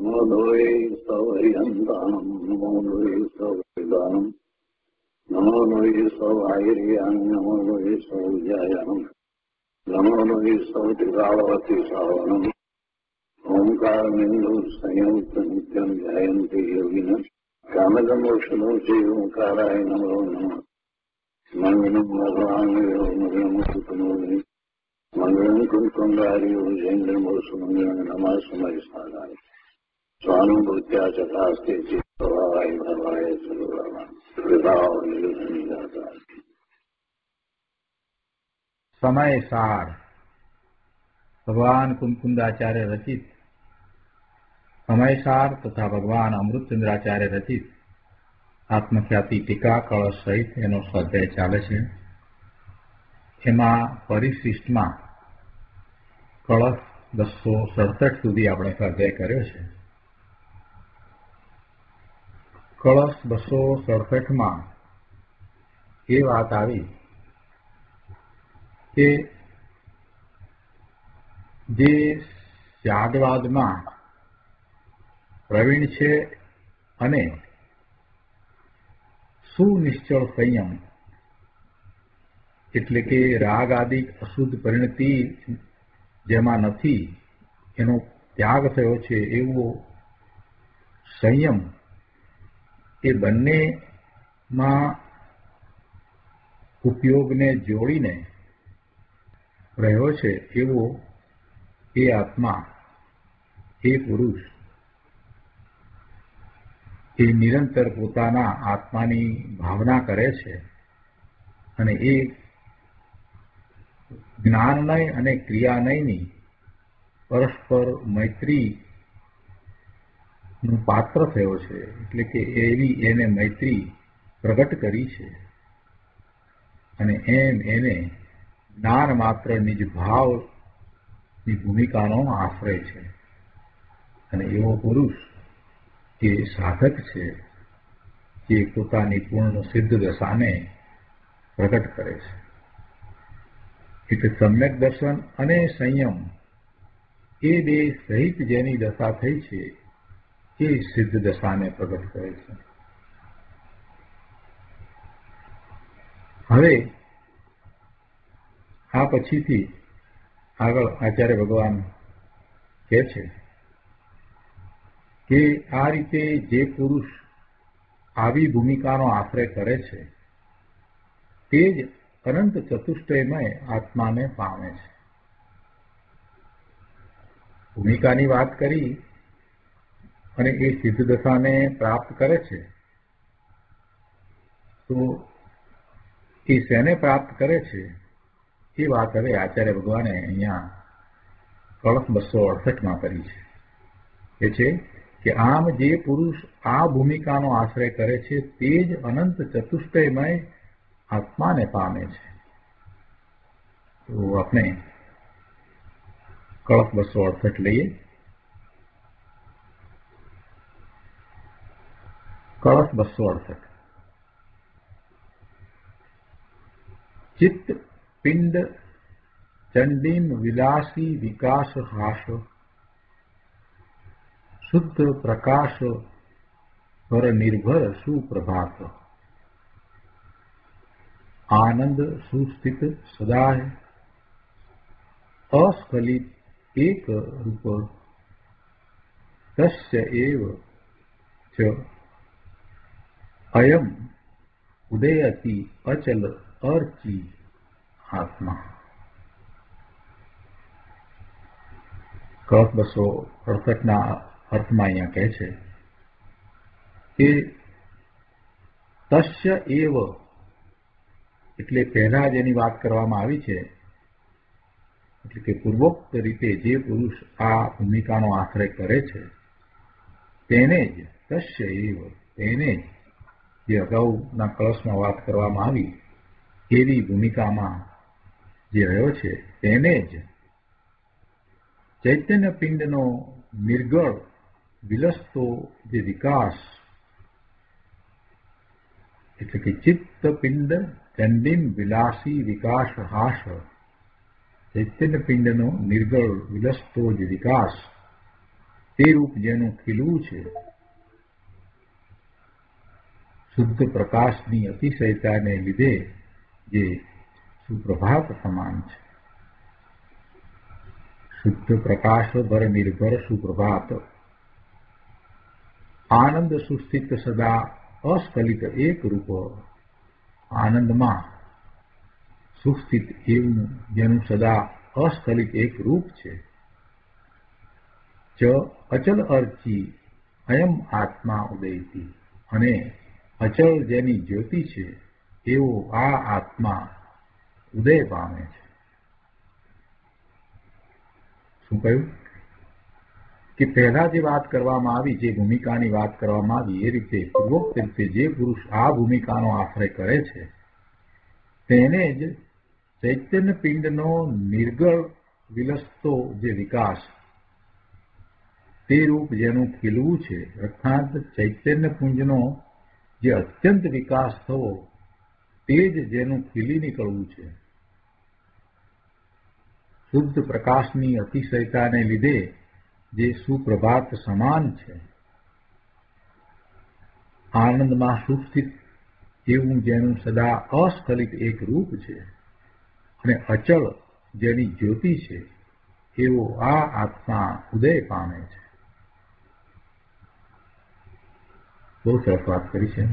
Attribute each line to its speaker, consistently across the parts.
Speaker 1: નમો લોહે સૌહરિહંતાનમ નમો લોહે સૌવિદાનમ નમો લોહે સૌઆયર્યાન નમો લોહે સૌજાયાનમ નમો લોહે સૌત્રિકાળવતી સાવનમ ઓમકાર બિંદુ સંયુક્ત નિત્યમ જયંતિ યોગિન કામદમોક્ષનો છે ઓંકારાય નમો નમઃ મંગલમ ભગવાન મંગલમ કુટુંબી મંગલમ કુંકુંડાર્યો જૈન્દ્રમોષ મંગલમ નમઃ સમય સાધાય સ્વાનુભૂત્યા ચકાસ્તે ચિત્તવાય ભવાય સર્વમાં વિભાવ નિરુદ્ધની દાતા.
Speaker 2: સમય સાર ભગવાન કુંકુંદાચાર્ય રચિત સમયસાર તથા ભગવાન અમૃતચંદ્રાચાર્ય રચિત આત્મખ્યાતિ ટીકા કળશ સહિત એનો સ્વાધ્યાય ચાલે છે. એમાં પરિશિષ્ટમાં કળશ 267 સુધી આપણે સ્વાધ્યાય કર્યો છે. કળશ 267માં એ વાત આવી કે જે ત્યાગવાદમાં પ્રવીણ છે અને સુનિશ્ચળ સંયમ એટલે કે રાગ આદિ અશુદ્ધ પરિણતિ જેમાં નથી એનો ત્યાગ થયો છે એવો સંયમ એ બંનેમાં ઉપયોગને જોડીને રહ્યો છે એવો એ આત્મા એ પુરુષ એ નિરંતર પોતાના આત્માની ભાવના કરે છે અને એ જ્ઞાનનય અને ક્રિયાનયની પરસ્પર મૈત્રીનું પાત્ર થયો છે. એટલે કે એવી એને મૈત્રી પ્રગટ કરી છે અને એમ એને જ્ઞાન માત્ર નિજ ભાવની ભૂમિકાનો આશ્રય છે. અને એવો પુરુષ એ સાધક છે જે પોતાની પૂર્ણ સિદ્ધ દશાને પ્રગટ કરે છે. એટલે સમ્યક દર્શન અને સંયમ એ બે સહિત જેની દશા થઈ છે એ સિદ્ધ દશાને પ્રગટ કરે છે. હવે આ પછીથી આગળ આચાર્ય ભગવાન કહે છે કે આ રીતે જે પુરુષ આવી ભૂમિકાનો આશ્રય કરે છે તે જ અનંત ચતુષ્ટયમય આત્માને પામે છે. ભૂમિકાની વાત કરી અને એ સિદ્ધ દશાને પ્રાપ્ત કરે છે તો એ શેને પ્રાપ્ત કરે છે એ વાત હવે આચાર્ય ભગવાને અહીંયા કળશ 268માં કરી છે. એ છે કે આમ જે પુરુષ આ ભૂમિકાનો આશ્રય કરે છે તે જ અનંત ચતુષ્ટયમય આત્માને પામે છે. તો આપણે કળશ 268 લઈએ. કળશ 268 ચિત્ત પિંડ ચંડીમ વિલાસી વિકાસ હાસ શુદ્ધ પ્રકાશ પર નિર્ભર સુપ્રભાત આનંદ સુસ્થિત સદાય અસ્ખલિત એક રૂપ તસ્ય એવ ચ અયમ ઉદયતિ અચલ અર્ચી આત્મા. કળશ 268ના અર્થમાં અહીંયા કહે છે કે તસ્ય એવ એટલે પહેલા જ એની વાત કરવામાં આવી છે એટલે કે પૂર્વોક્ત રીતે જે પુરુષ આ ભૂમિકાનો આશ્રય કરે છે તેને જ તસ્ય એવ તેને જ જે અગાઉના કળશમાં વાત કરવામાં આવી એવી ભૂમિકામાં જે રહ્યો છે તેને જ ચૈતન્ય પિંડનો નિર્ગળ વિલસતો જે વિકાસ એટલે કે ચિત્ત પિંડ ચંડીમ વિલાસી વિકાસ હાસ ચૈતન્ય પિંડનો નિર્ગળ વિલસતો જે વિકાસ તે રૂપ જેનું ખીલવું છે, શુદ્ધ પ્રકાશની અતિશયતાને લીધે જે સુપ્રભાત સમાન છે. શુદ્ધ પ્રકાશ ભર નિર્ભર સુપ્રભાત, આનંદ સુસ્થિત સદા અસ્ખલિત એક રૂપ. આનંદમાં સુસ્થિત એવું જેનું સદા અસ્ખલિત એક રૂપ છે. ચ અચલ અર્ચી અયમ આત્મા ઉદયતી, અને અચલ જેની જ્યોતિ છે એવો આ આત્મા ઉદય પામે છે. શું કહ્યું કે પહેલા જે વાત કરવામાં આવી, જે ભૂમિકાની વાત કરવામાં આવી, એ રીતે પૂર્વોક્ત રીતે જે પુરુષ આ ભૂમિકાનો આશ્રય કરે છે તેને જ ચૈતન્ય પિંડનો નિર્ગળ વિલસતો જે વિકાસ, તે રૂપ જેનું ખીલવું છે, અર્થાત ચૈતન્ય પુંજનો જે અત્યંત વિકાસ થવો, તે જ જેનું ખીલી નીકળવું છે. શુદ્ધ પ્રકાશની અતિશયતાને લીધે જે સુપ્રભાત સમાન છે, આનંદમાં સુસ્થિત એવું જેનું સદા અસ્ખલિત એક રૂપ છે, અને અચળ જેની જ્યોતિ છે એવો આ આત્મા ઉદય પામે છે. બહુ સરસ વાત કરી છે.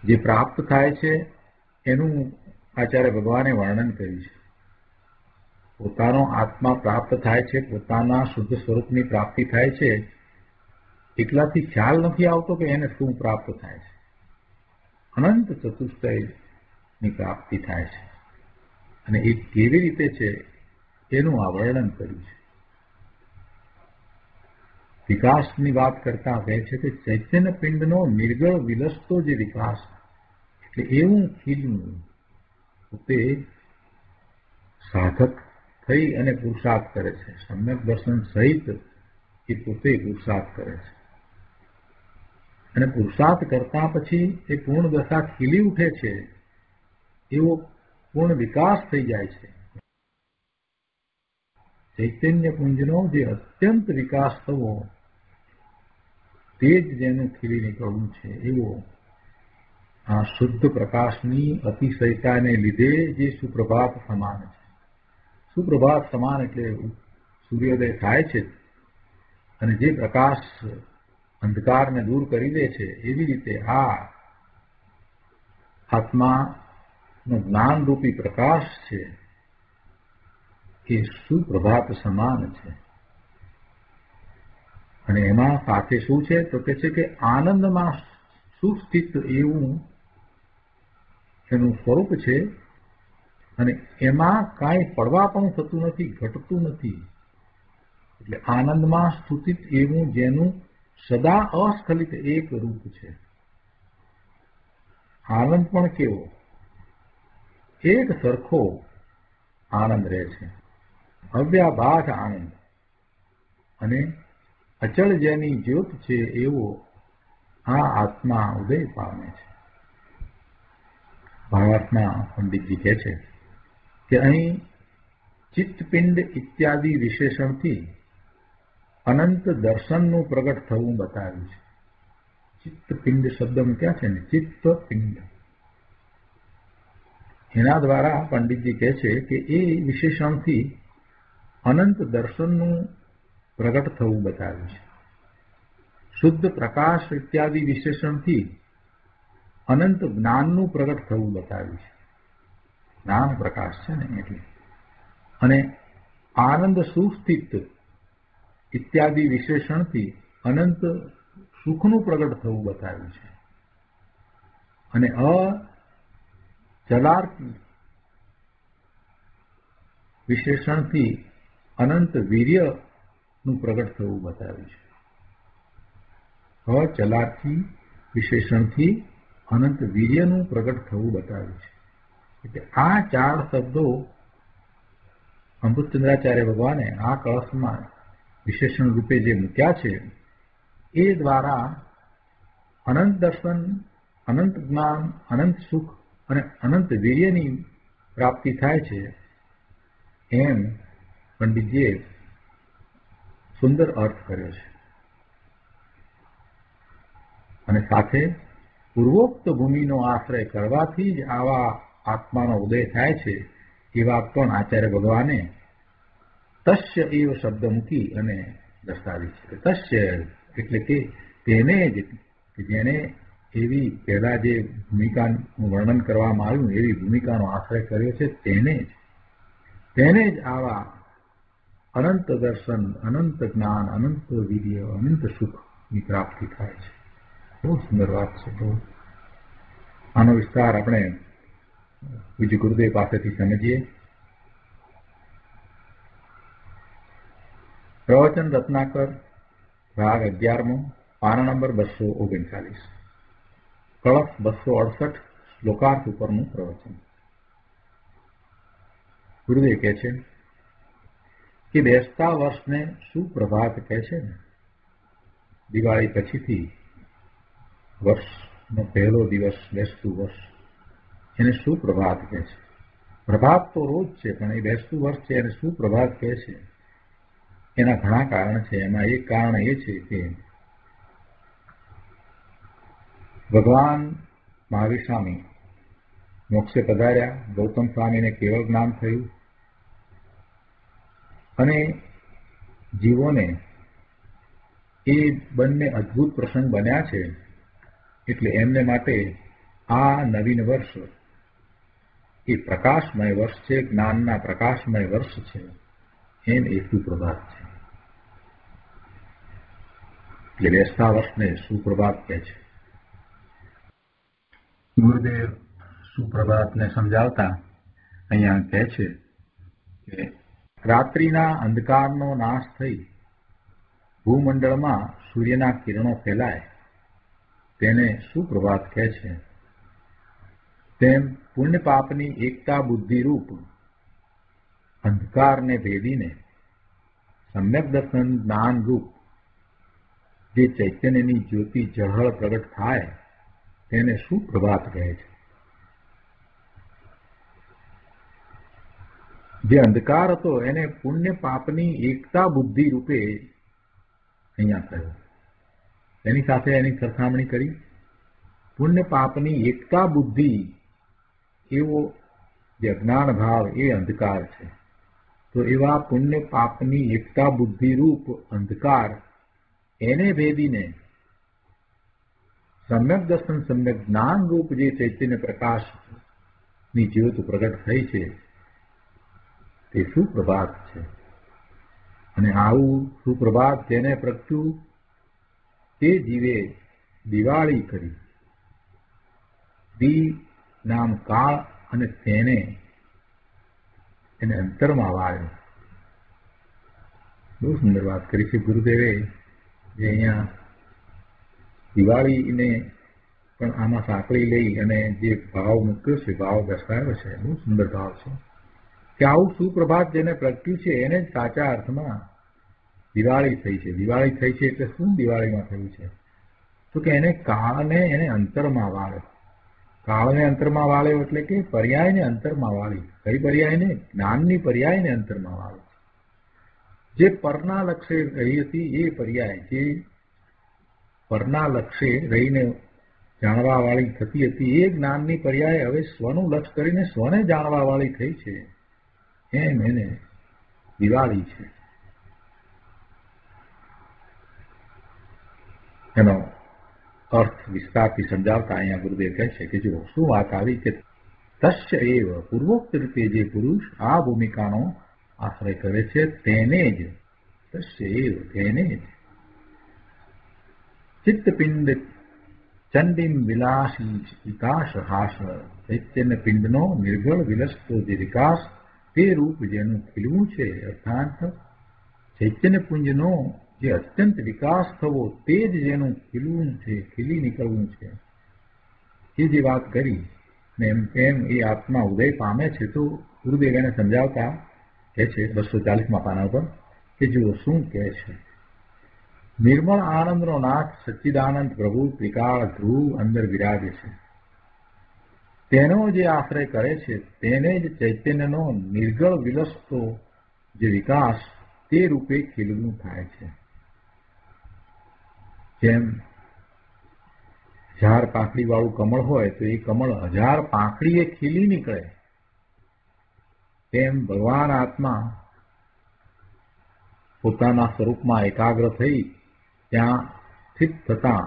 Speaker 2: જે પ્રાપ્ત થાય છે એનું આચાર્ય ભગવાને વર્ણન કર્યું છે. પોતાનો આત્મા પ્રાપ્ત થાય છે, પોતાના શુદ્ધ સ્વરૂપની પ્રાપ્તિ થાય છે, એટલાથી ખ્યાલ નથી આવતો કે એને શું પ્રાપ્ત થાય છે. અનંત ચતુષ્ટયની પ્રાપ્તિ થાય છે, અને એ કેવી રીતે છે એનું આ વર્ણન કર્યું છે. વિકાસની વાત કરતા કહે છે કે ચૈતન્ય પિંડનો નિર્ગળ વિલસતો જે વિકાસ, એટલે એવું ખીલવું. પોતે સાધક થઈ અને પુરુષાર્થ કરે છે, સમ્યક દર્શન સહિત એ પોતે પુરુષાર્થ કરે છે, અને પુરુષાર્થ કરતા પછી એ પૂર્ણ દશા ખીલી ઉઠે છે, એવો પૂર્ણ વિકાસ થઈ જાય છે. ચૈતન્ય પુંજનો જે અત્યંત વિકાસ થવો, તે જ જેનું ખીલી નીકળવું છે, એવો આ શુદ્ધ પ્રકાશની અતિશયતાને લીધે જે સુપ્રભાત સમાન છે. સુપ્રભાત સમાન એટલે સૂર્યોદય થાય છે, અને જે પ્રકાશ અંધકારને દૂર કરી દે છે, એવી રીતે આ આત્માનો જ્ઞાનરૂપી પ્રકાશ છે એ સુપ્રભાત સમાન છે. અને એમાં સાથે શું છે તો કે છે કે આનંદમાં સુસ્થિત એવું એનું સ્વરૂપ છે, અને એમાં કાંઈ પડવા પણ થતું નથી, ઘટતું નથી. એટલે આનંદમાં સ્થિત એવું જેનું સદા અસ્ખલિત એક રૂપ છે. આનંદ પણ કેવો? એક સરખો આનંદ રહે છે, અવ્યાભાસ આનંદ, અને અચળ જેની જ્યોત છે એવો આ આત્મા ઉદય પામે છે. ભાવાર્થમાં પંડિતજી કહે છે કે અહીં ચિત્તપિંડ ઇત્યાદિ વિશેષણથી અનંત દર્શનનું પ્રગટ થવું બતાવ્યું છે. ચિત્તપિંડ શબ્દ મૂક્યા છે ને, ચિત્તપિંડ, એના દ્વારા પંડિતજી કહે છે કે એ વિશેષણથી અનંત દર્શનનું પ્રગટ થવું બતાવ્યું છે. શુદ્ધ પ્રકાશ ઇત્યાદિ વિશેષણથી અનંત જ્ઞાનનું પ્રગટ થવું બતાવ્યું છે. જ્ઞાન પ્રકાશ છે ને એટલે. અને આનંદ સુસ્થિત ઇત્યાદિ વિશેષણથી અનંત સુખનું પ્રગટ થવું બતાવ્યું છે. અને અચલાર્થી વિશેષણથી અનંત વીર્યનું પ્રગટ થવું બતાવ્યું છે. અચલાર્થી વિશેષણથી અનંત વીર્યનું પ્રગટ થવું બતાવ્યું છે. એટલે આ ચાર શબ્દો અમૃતચંદ્રાચાર્ય ભગવાને આ કળશમાં વિશેષણ રૂપે જે મૂક્યા છે, એ દ્વારા અનંત દર્શન, અનંત જ્ઞાન, અનંત સુખ અને અનંત વીર્યની પ્રાપ્તિ થાય છે, એમ પંડિતજીએ સુંદર અર્થ કર્યો છે. અને સાથે પૂર્વોક્ત ભૂમિનો આશ્રય કરવાથી જ આવા આત્માનો ઉદય થાય છે એ વાત પણ આચાર્ય ભગવાને તસ્ય એવ શબ્દ મૂકી અને દર્શાવી છે. તસ્ય એટલે કે તેને જ, કે જેને એવી પહેલા જે ભૂમિકાનું વર્ણન કરવામાં આવ્યું એવી ભૂમિકાનો આશ્રય કર્યો છે, તેને જ આવા અનંત દર્શન, અનંત જ્ઞાન, અનંત વિદ્ય, અનંત સુખની પ્રાપ્તિ થાય છે. બહુ સુંદર વાત છે. તો આનો વિસ્તાર આપણે પૂજ્ય ગુરુદેવ પાસેથી સમજીએ. પ્રવચન રત્નાકર, ભાગ 11મો, પાના નંબર 239, કળશ 268, શ્લોકાર્થ ઉપરનું પ્રવચન. ગુરુદેવ કહે છે કે બેસતા વર્ષને સુપ્રભાત કહે છે ને. દિવાળી પછીથી વર્ષનો પહેલો દિવસ, બેસતું વર્ષ, એને સુપ્રભાત કહે છે. પ્રભાત તો રોજ છે, પણ એ બેસતું વર્ષ છે એને સુપ્રભાત કહે છે. એના ઘણા કારણ છે. એમાં એક કારણ એ છે કે ભગવાન મહાવીર સ્વામી મોક્ષે પધાર્યા, ગૌતમ સ્વામીને કેવળ જ્ઞાન થયું અને જીવોને એ બંને અદ્ભુત પ્રસંગ બન્યા છે. એટલે એમને માટે આ નવીન વર્ષ એ પ્રકાશમય વર્ષ છે, જ્ઞાનના પ્રકાશમય વર્ષ છે. એમ એ સુપ્રભાત છે. એટલે બેસતા વર્ષને સુપ્રભાત કહે છે. ગુરુદેવ સુપ્રભાતને સમજાવતા અહીંયા કહે છે કે રાત્રિના અંધકારનો નાશ થઈ ભૂમંડળમાં સૂર્યના કિરણો ફેલાય તેને સુપ્રભાત કહે છે. તેમ પુણ્ય પાપની એકતા બુદ્ધિરૂપ અંધકારને ભેદીને સમ્યક દર્શન જ્ઞાનરૂપ જે ચૈતન્યની જ્યોતિ ઝળહળ પ્રગટ થાય તેને સુપ્રભાત કહે છે. જે અંધકાર હતો એને પુણ્ય પાપની એકતા બુદ્ધિ રૂપે અહીંયા કહ્યું. એની સાથે એની સરખામણી કરી. પુણ્ય પાપની એકતા બુદ્ધિ એવો જે અજ્ઞાન ભાવ એ અંધકાર છે. તો એવા પુણ્ય પાપની એકતા બુદ્ધિ રૂપ અંધકાર એને ભેદીને સમ્યક દર્શન, સમ્યક જ્ઞાન રૂપ જે ચૈતન્ય પ્રકાશની જ્યોત પ્રગટ થઈ છે તે સુપ્રભાત છે. અને આવું સુપ્રભાત જેને પ્રગટ્યું તે જીવે દિવાળી કરી. દી નામ કાળ અને તેને અંતરમાં વાળ્યો. બહુ સુંદર વાત કરી છે ગુરુદેવે, જે અહીંયા દિવાળીને પણ આમાં સાંકળી લઈ અને જે ભાવ મૂક્યો છે, ભાવ દર્શાવ્યો છે, બહુ સુંદર ભાવ છે કે આવું સુપ્રભાત જેને પ્રગટ્યું છે એને જ સાચા અર્થમાં દિવાળી થઈ છે. દિવાળી થઈ છે એટલે શું દિવાળીમાં થયું છે? તો કે એને કાળને એને અંતરમાં વાળ્યો. કાળને અંતરમાં વાળ્યો એટલે કે પર્યાયને અંતરમાં વાળી. કઈ પર્યાયને? જ્ઞાનની પર્યાયને અંતરમાં વાળી. જે પરના લક્ષ્ય રહી હતી એ પર્યાય, જે પરના લક્ષ્ય રહીને જાણવા વાળી થતી હતી એ જ્ઞાનની પર્યાય હવે સ્વનું લક્ષ્ય કરીને સ્વને જાણવા વાળી થઈ છે. એમ એને દિવાળી છે. એનો અર્થ વિસ્તારથી સમજાવતા અહીંયા ગુરુદેવ કહે છે કે જો શું વાત આવી કે તસ્ય એવ પૂર્વોક્ત રીતે જે પુરુષ આ ભૂમિકાનો આશ્રય કરે છે તેને જ, તસ્ય એવ તેને જ ચિત્તપિંડ ચંડીમ વિલાસી વિકાસ હાસ, ચૈતન્ય પિંડનો નિર્ગળ વિલસતો જે વિકાસ તે રૂપ જેનું ખીલવું છે, અર્થાત ચૈતન્ય પુંજનો જે અત્યંત વિકાસ થવો તે જ જેનું ખીલવું છે, ખીલી નીકળવું છે, એ જે વાત કરી ને એમ એ આત્મા ઉદય પામે છે. તો ગુરુદેવ એને સમજાવતા કહે છે 240મા પાના ઉપર કે જુઓ શું કહે છે. નિર્મળ આનંદનો નાથ સચ્ચિદાનંદ પ્રભુ ત્રિકાળ ધ્રુવ અંદર વિરાજે છે. તેનો જે આશ્રય કરે છે તેને જ ચૈતન્યનો નિર્ગળ વિલસતો જે વિકાસ તે રૂપે ખીલવું થાય છે. જેમ 1000 પાંખડી વાળું કમળ હોય તો એ કમળ 1000 પાંખડીએ ખીલી નીકળે, તેમ ભગવાન આત્મા પોતાના સ્વરૂપમાં એકાગ્ર થઈ ત્યાં સ્થિત થતા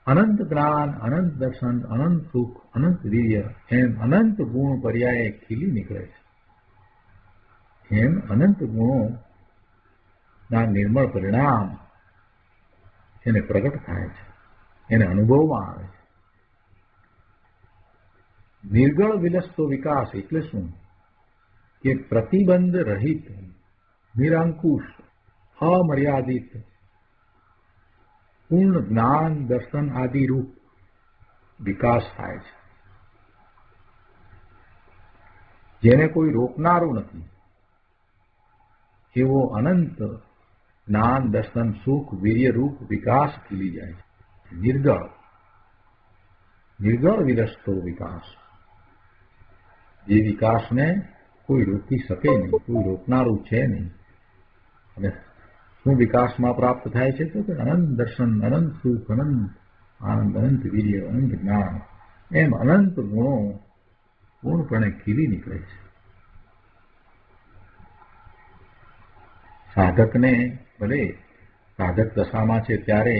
Speaker 2: અનંત જ્ઞાન, અનંત દર્શન, અનંત સુખ, અનંત વીર્ય એમ અનંત ગુણ પર્યાયે ખીલી નીકળે છે. એમ અનંત ગુણોના નિર્મળ પરિણામ એને પ્રગટ થાય છે, એને અનુભવમાં આવે છે. નિર્ગળ વિલસતો વિકાસ એટલે શું? કે પ્રતિબંધ રહિત, નિરંકુશ, અમર્યાદિત પૂર્ણ જ્ઞાન, દર્શન આદિ રૂપ વિકાસ થાય છે, જેને કોઈ રોકનારું નથી. એવો અનંત જ્ઞાન, દર્શન, સુખ, વીર્ય રૂપ વિકાસ ખીલી જાય છે. નિર્ગળ વિરસતો વિકાસ, જે વિકાસને કોઈ રોકી શકે નહીં, કોઈ રોકનારું છે નહીં. અને શું વિકાસમાં પ્રાપ્ત થાય છે? તો અનંત દર્શન, અનંત સુખ, અનંત આનંદ, અનંત વીર્ય, અનંત જ્ઞાન એમ અનંત ગુણો પૂર્ણપણે ખીલી નીકળે છે. સાધકને ભલે સાધક દશામાં છે ત્યારે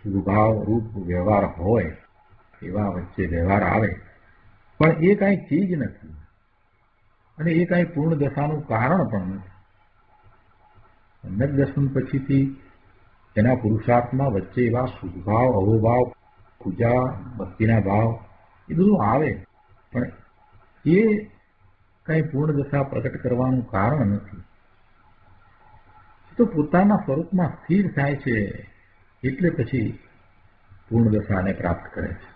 Speaker 2: સ્વભાવ રૂપ વ્યવહાર હોય, એવા વચ્ચે વ્યવહાર આવે, પણ એ કાંઈ ચીજ નથી અને એ કાંઈ પૂર્ણ દશાનું કારણ પણ નથી. સમ્યક દર્શન પછીથી એના પુરુષાર્થમાં વચ્ચે એવા સુભાવ, અહોભાવ, પૂજા, ભક્તિના ભાવ એ બધું આવે, પણ એ કાંઈ પૂર્ણ દશા પ્રગટ કરવાનું કારણ નથી. તો પોતાના સ્વરૂપમાં સ્થિર થાય છે એટલે પછી પૂર્ણ દશાને પ્રાપ્ત કરે છે.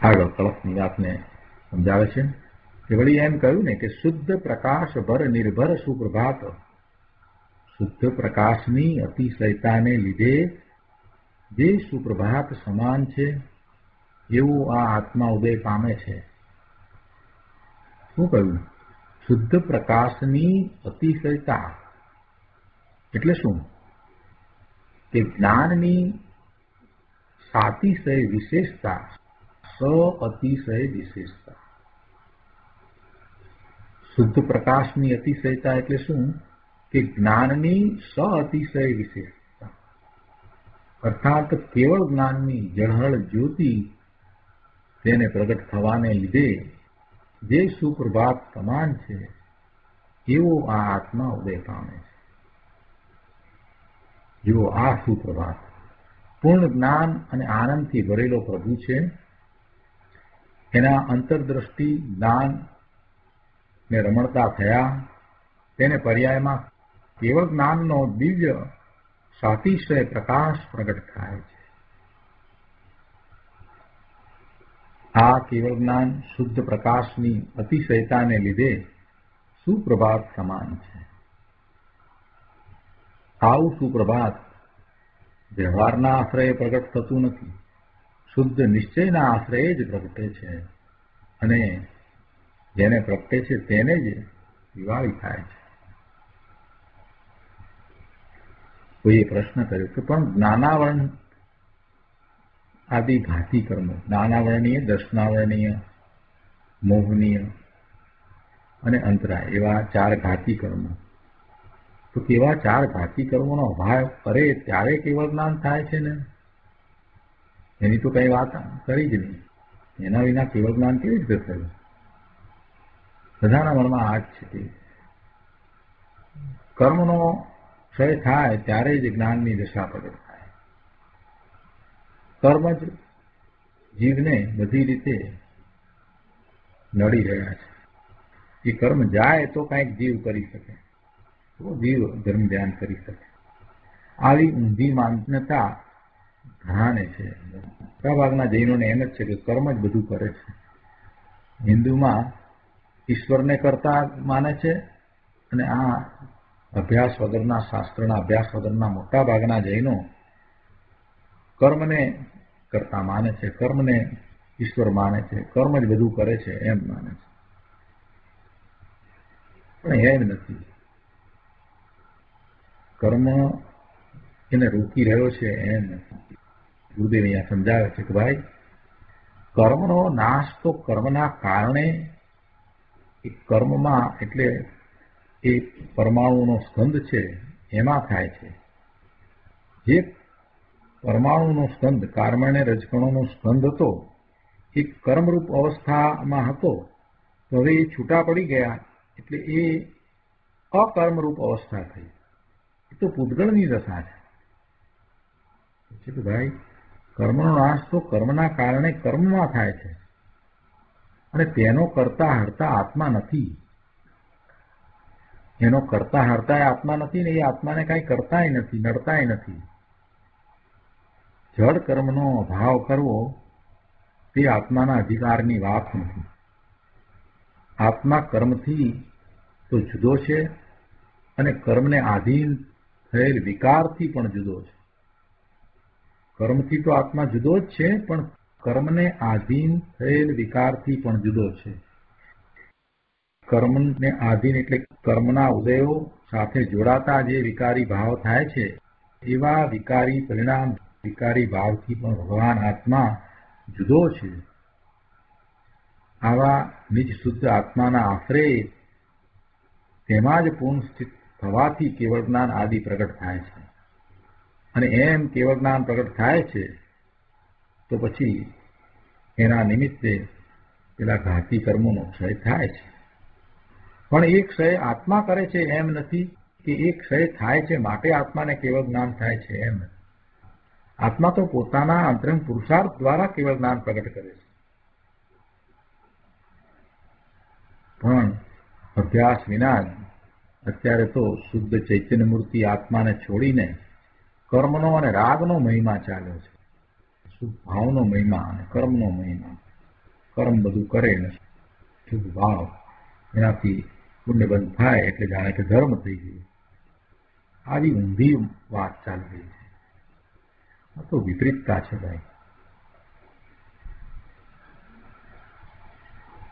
Speaker 2: આગળ કળશની વાતને સમજાવે છે કે વળી એમ કહ્યું ને કે શુદ્ધ પ્રકાશ ભર નિર્ભર સુપ્રભાત, શુદ્ધ પ્રકાશની અતિશયતાને લીધે જે સુપ્રભાત સમાન છે એવું આ આત્મા ઉદય પામે છે. શું કહ્યું? શુદ્ધ પ્રકાશની અતિશયતા એટલે શું? કે જ્ઞાનની સાતિશય વિશેષતા, અતિશય વિશેષતા. શુદ્ધ પ્રકાશની અતિશયતા એટલે શું? કે જ્ઞાનની અતિશય વિશેષતા, અર્થાત કેવળ જ્ઞાનની જળહળ જ્યોતિ તેને પ્રગટ થવાને લીધે જે સુપ્રભાત સમાન છે એવો આ આત્મા ઉદય પામે છે. જુઓ, આ સુપ્રભાત પૂર્ણ જ્ઞાન અને આનંદથી ભરેલો પ્રભુ છે. એના અંતરદ્રષ્ટિ, જ્ઞાન ને રમણતા થયા, તેને પર્યાયમાં કેવળ જ્ઞાનનો દિવ્ય સાતિશય પ્રકાશ પ્રગટ થાય છે. આ કેવળ જ્ઞાન શુદ્ધ પ્રકાશની અતિશયતાને લીધે સુપ્રભાત સમાન છે. આવું સુપ્રભાત વ્યવહારના આશ્રયે પ્રગટ થતું નથી, શુદ્ધ નિશ્ચયના આશ્રયે જ પ્રગટે છે. અને જેને પ્રગટે છે તેને જ દિવાળી થાય છે. કોઈએ પ્રશ્ન કર્યો કે પણ જ્ઞાનાવરણ આદિ ઘાતી કર્મો, જ્ઞાનાવરણીય, દર્શનાવરણીય, મોહનીય અને અંતરાય એવા 4 ઘાતી કર્મો, તો કેવા 4 ઘાતી કર્મોનો અભાવ કરે ત્યારે કેવળ જ્ઞાન થાય છે ને? એની તો કઈ વાત કરી જ નહીં. એના વિના કેવળ જ્ઞાન કેવી રીતે થયું? બધાના મનમાં આ જ છે. કર્મનો ક્ષય થાય ત્યારે જ જ્ઞાનની દશા પ્રગટ થાય. કર્મ જ જીવને બધી રીતે નડી રહ્યા છે. એ કર્મ જાય તો કંઈક જીવ કરી શકે, તો જીવ ધર્મ ધ્યાન કરી શકે. આવી ઊંધી માન્યતા ઘણાને છે. મોટાભાગના જૈનોને એમ જ છે કે કર્મ જ બધું કરે છે. હિન્દુમાં ઈશ્વરને કરતા માને છે, અને આ અભ્યાસ વગરના, શાસ્ત્રના અભ્યાસ વગરના મોટા ભાગના જૈનો કર્મને કરતા માને છે, કર્મને ઈશ્વર માને છે, કર્મ જ બધું કરે છે એમ માને છે. પણ એમ નથી. કર્મ એને રોકી રહ્યો છે એમ નથી. ગુરુદેવ અહીંયા સમજાવે છે કે ભાઈ, કર્મનો નાશ તો કર્મના કારણે એ કર્મમાં, એટલે એ પરમાણુનો સ્કંદ છે એમાં થાય છે. જે પરમાણુનો સ્કંદ, કાર્બન રજકણોનો સ્કંદ હતો, એ કર્મરૂપ અવસ્થામાં હતો, તો હવે એ છૂટા પડી ગયા એટલે એ અકર્મરૂપ અવસ્થા થઈ. એ તો પૂતગળની દશા છે કે ભાઈ, કર્મનો નાશ તો કર્મના કારણે કર્મમાં થાય છે, અને તેનો કરતા હરતા આત્મા નથી. એનો કરતા હરતા એ આત્મા નથી ને એ આત્માને કાંઈ કરતાય નથી, નડતાય નથી. જડ કર્મનો અભાવ કરવો તે આત્માના અધિકારની વાત નથી. આત્મા કર્મથી તો જુદો છે, અને કર્મને આધીન થયેલ વિકારથી પણ જુદો છે. કર્મથી તો આત્મા જુદો જ છે, પણ કર્મને આધીન થયેલ વિકારથી પણ જુદો છે. કર્મને આધીન એટલે કર્મના ઉદયો સાથે જોડાતા જે વિકારી ભાવ થાય છે, એવા વિકારી પરિણામ, વિકારી ભાવથી પણ ભગવાન આત્મા જુદો છે. આવા નિજ શુદ્ધ આત્માના આશ્રય તેમાં જ પૂર્ણ સ્થિત થવાથી કેવળ જ્ઞાન આદિ પ્રગટ થાય છે. અને એમ કેવળ જ્ઞાન પ્રગટ થાય છે તો પછી એના નિમિત્તે પેલા ઘાતી કર્મોનો ક્ષય થાય છે. પણ એ ક્ષય આત્મા કરે છે એમ નથી કે એ ક્ષય થાય છે માટે આત્માને કેવળ જ્ઞાન થાય છે એમ નથી. આત્મા તો પોતાના અંતરંગ પુરુષાર્થ દ્વારા કેવળ જ્ઞાન પ્રગટ કરે છે. પણ અભ્યાસ વિના અત્યારે તો શુદ્ધ ચૈતન્ય મૂર્તિ આત્માને છોડીને કર્મનો અને રાગનો મહિમા ચાલ્યો છે. શુદ્ધ ભાવનો મહિમા અને કર્મનો મહિમા. કર્મ બધું કરે ને શુદ્ધ ભાવ, એનાથી પુણ્ય બંધ થાય એટલે જાણે કે ધર્મ થઈ ગયું. આવી ઊંધી વાત ચાલી રહી છે. આ તો વિપરીતતા છે ભાઈ.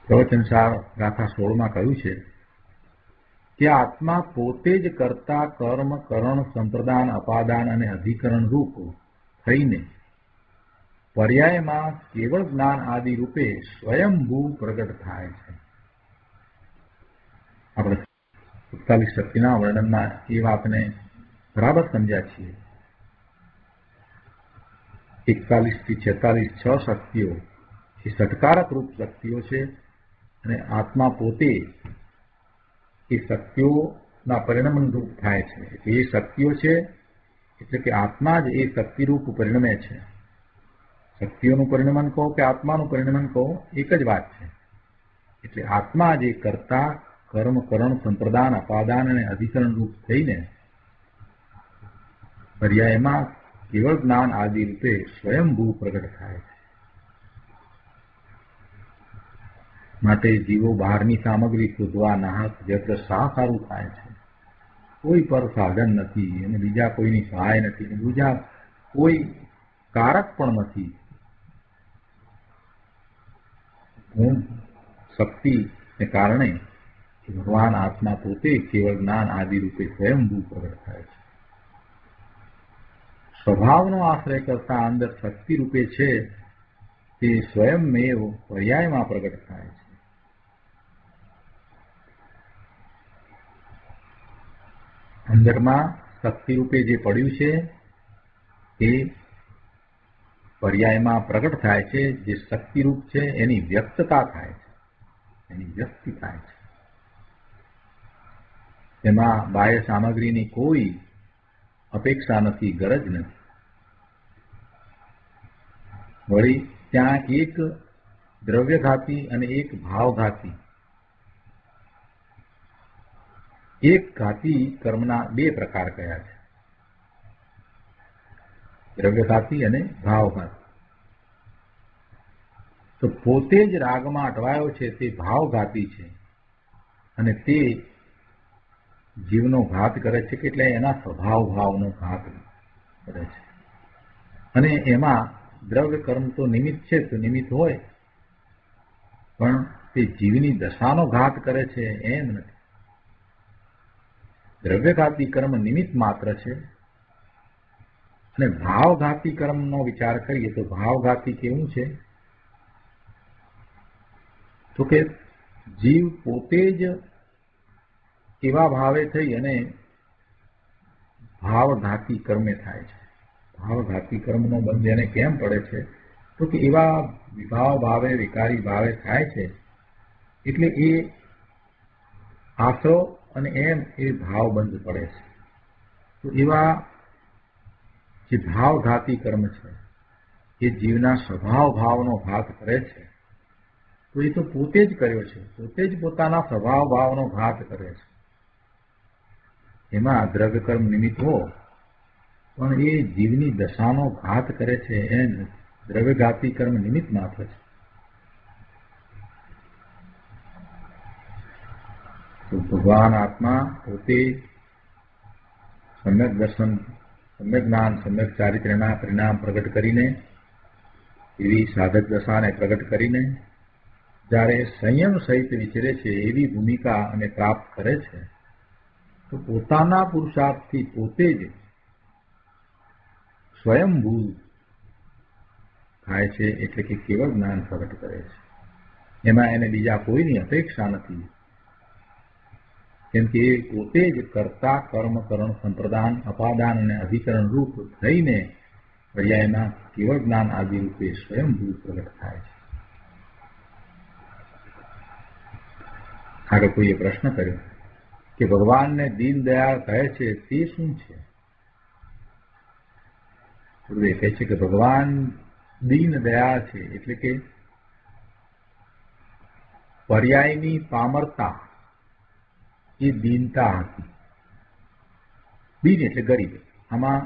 Speaker 2: પ્રવચનસાર ગાથા 16માં કહ્યું છે કે આત્મા પોતે જ કરતા કર્મ, કરણ, સંપ્રદાન, અપાદાન અને અધિકરણ રૂપ થઈને પર્યાયમાં કેવળ જ્ઞાન આદિ રૂપે સ્વયંભૂ પ્રગટ થાય છે. આપણે 41 શક્તિના વર્ણનમાં એ વાતને બરાબર સમજ્યા છીએ. 41 થી 46 6 શક્તિઓ એ સટકારક રૂપ શક્તિઓ છે, અને આત્મા પોતે એ શક્તિઓના પરિણમન રૂપ થાય છે. એટલે એ શક્તિઓ છે, એટલે કે આત્મા જ એ શક્તિરૂપ પરિણમે છે. શક્તિઓનું પરિણમન કહો કે આત્માનું પરિણમન કહો, એક જ વાત છે. એટલે આત્મા જે કરતા કર્મ, કરણ, સંપ્રદાન, અપાદાન અને અધિકરણ રૂપ થઈને પર્યાયમાં કેવળ જ્ઞાન આદિ રૂપે સ્વયંભૂ પ્રગટ થાય છે. માટે જીવો બહારની સામગ્રી શોધવા નાહક જત્ર શા સારું થાય છે. કોઈ પર સાધન નથી, અને બીજા કોઈની સહાય નથી, અને બીજા કોઈ કારક પણ નથી. ગુણ શક્તિને કારણે ભગવાન આત્મા પોતે કેવળ જ્ઞાન આદિ રૂપે સ્વયંભૂ પ્રગટ થાય છે. સ્વભાવનો આશ્રય કરતા અંદર શક્તિ રૂપે છે તે સ્વયંમેવ પર્યાયમાં પ્રગટ થાય છે. અંદરમાં શક્તિ રૂપે જે પડ્યું છે એ પર્યાયમાં પ્રગટ થાય છે. જે શક્તિરૂપ છે એની વ્યક્તતા થાય છે, એની વ્યક્તિ થાય છે. તેમાં બાહ્ય સામગ્રીની કોઈ અપેક્ષા નથી, ગરજ નથી. વળી ત્યાં એક દ્રવ્યઘાતી અને એક ભાવઘાતી, એક ઘાતી કર્મના બે પ્રકાર કયા છે, દ્રવ્યઘાતી અને ભાવઘાતી. તો પોતે જ રાગમાં અટવાયો છે તે ભાવઘાતી છે, અને તે જીવનો ઘાત કરે છે, એટલે એના સ્વભાવ ભાવનો ઘાત કરે છે. અને એમાં દ્રવ્ય કર્મ તો નિમિત્ત છે, તો નિમિત્ત હોય, પણ તે જીવની દશાનો ઘાત કરે છે એમ નથી. દ્રવ્યઘાતી કર્મ નિમિત્ત માત્ર છે. અને ભાવઘાતી કર્મનો વિચાર કરીએ તો ભાવઘાતી કેવું છે? તો કે જીવ પોતે જ એવા ભાવે થઈ અને ભાવઘાતી કર્મે થાય છે. ભાવઘાતી કર્મનો બંધ એને કેમ પડે છે? તો કે એવા વિભાવ ભાવે વિકારી ભાવે થાય છે એટલે એ આશરો અને એમ એ ભાવ બંધ પડે છે. તો એવા જે ભાવઘાતી કર્મ છે એ જીવના સ્વભાવ ભાવનો ઘાત કરે છે. તો એ તો પોતે જ કર્યો છે, પોતે જ પોતાના સ્વભાવ ભાવનો ઘાત કરે છે. એમાં દ્રવ્ય કર્મ નિમિત્ત હો પણ એ જીવની દશાનો ઘાત કરે છે. એમ દ્રવ્યઘાતી કર્મ નિમિત્ત માત્ર છે. તો ભગવાન આત્મા પોતે સમ્યક દર્શન, સમ્યક જ્ઞાન, સમ્યક ચારિત્ર્યના પરિણામ પ્રગટ કરીને એવી સાધક દશાને પ્રગટ કરીને જ્યારે સંયમ સહિત વિચરે છે એવી ભૂમિકા અને પ્રાપ્ત કરે છે તો પોતાના પુરુષાર્થથી પોતે જ સ્વયંભૂ થાય છે. એટલે કે કેવળ જ્ઞાન પ્રગટ કરે છે. એમાં એને બીજા કોઈની અપેક્ષા નથી, કેમ કે એ પોતે જ કર્તા કર્મકરણ સંપ્રદાન અપાદાન અને અધિકરણ રૂપ થઈને પર્યાયના કેવળ જ્ઞાન આદિ રૂપે સ્વયંભૂ પ્રગટ થાય છે. આગળ કોઈએ પ્રશ્ન કર્યો કે ભગવાનને દીન દયાળ કહે છે તે શું છે? ગુરુદેવ કહે છે કે ભગવાન દીન દયાળ છે એટલે કે પર્યાયની પામરતા એ દીનતા હતી. દીન એટલે ગરીબ. આમાં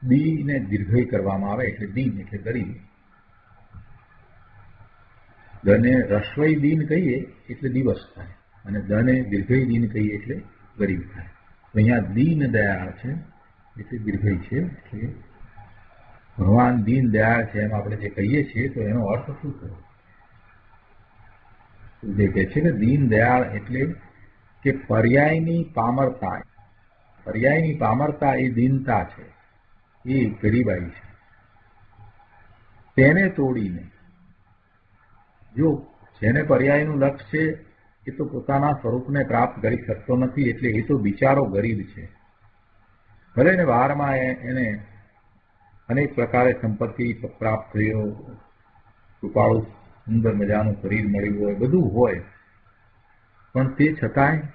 Speaker 2: દીને દીર્ઘય કરવામાં આવે એટલે દીન એટલે ગરીબ. દને રસ્વઈ દીન કહીએ એટલે દિવસ થાય અને દને દીર્ઘય દીન કહીએ એટલે ગરીબ થાય. તો અહીંયા દીન દયાળ છે એટલે દીર્ઘય છે. એટલે ભગવાન દીન દયાળ છે એમ આપણે જે કહીએ છીએ તો એનો અર્થ શું થયો? જે કહે છે કે દીન દયાળ એટલે કે પર્યાયની પામરતા. પર્યાયની પામરતા એ દીનતા છે, એ ગરીબાઈ છે. તેને તોડીને જો જેને પર્યાયનું લક્ષ્ય છે એ તો પોતાના સ્વરૂપને પ્રાપ્ત કરી શકતો નથી એટલે એ તો બિચારો ગરીબ છે. ભલે ને બહારમાં એને અનેક પ્રકારે સંપત્તિ પ્રાપ્ત થયો, કૃપાળુ સુંદર મજાનું શરીર મળ્યું હોય, બધું હોય, પણ તે છતાંય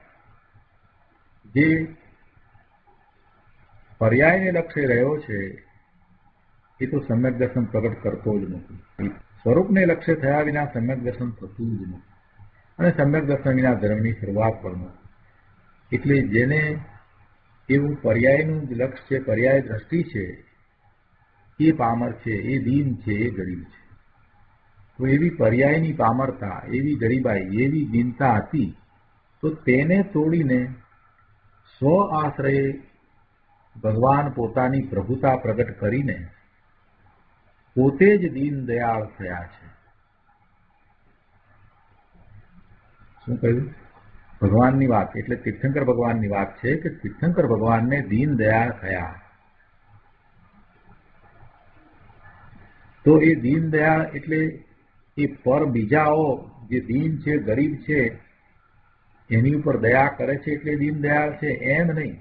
Speaker 2: જે પર્યાયને લક્ષ્ય રહ્યો છે એ તો સમ્યક દર્શન પ્રગટ કરતો જ નથી. સ્વરૂપને લક્ષ્ય થયા વિના સમ્યક દર્શન થતું જ નથી અને સમ્યક દર્શન વિના ધર્મની શરૂઆત પણ નથી. એટલે જેને એવું પર્યાયનું જ લક્ષ્ય છે, પર્યાય દ્રષ્ટિ છે, એ પામર છે, એ દીન છે, એ ગરીબ છે. તો એવી પર્યાયની પામરતા, એવી ગરીબાઈ, એવી દીનતા હતી તો તેને તોડીને સ્વ આશ્રયે ભગવાન પોતાની પ્રભુતા પ્રગટ કરીને પોતે જ દીન દયાળ થયા છે. શું કહ્યું? ભગવાનની વાત એટલે તીર્થંકર ભગવાનની વાત છે કે તીર્થંકર ભગવાનને દીન દયાળ થયા. તો એ દીન દયાળ એટલે એ પર બીજાઓ જે દીન છે, ગરીબ છે, એની ઉપર દયા કરે છે એટલે દીન દયાળ છે એમ નહીં.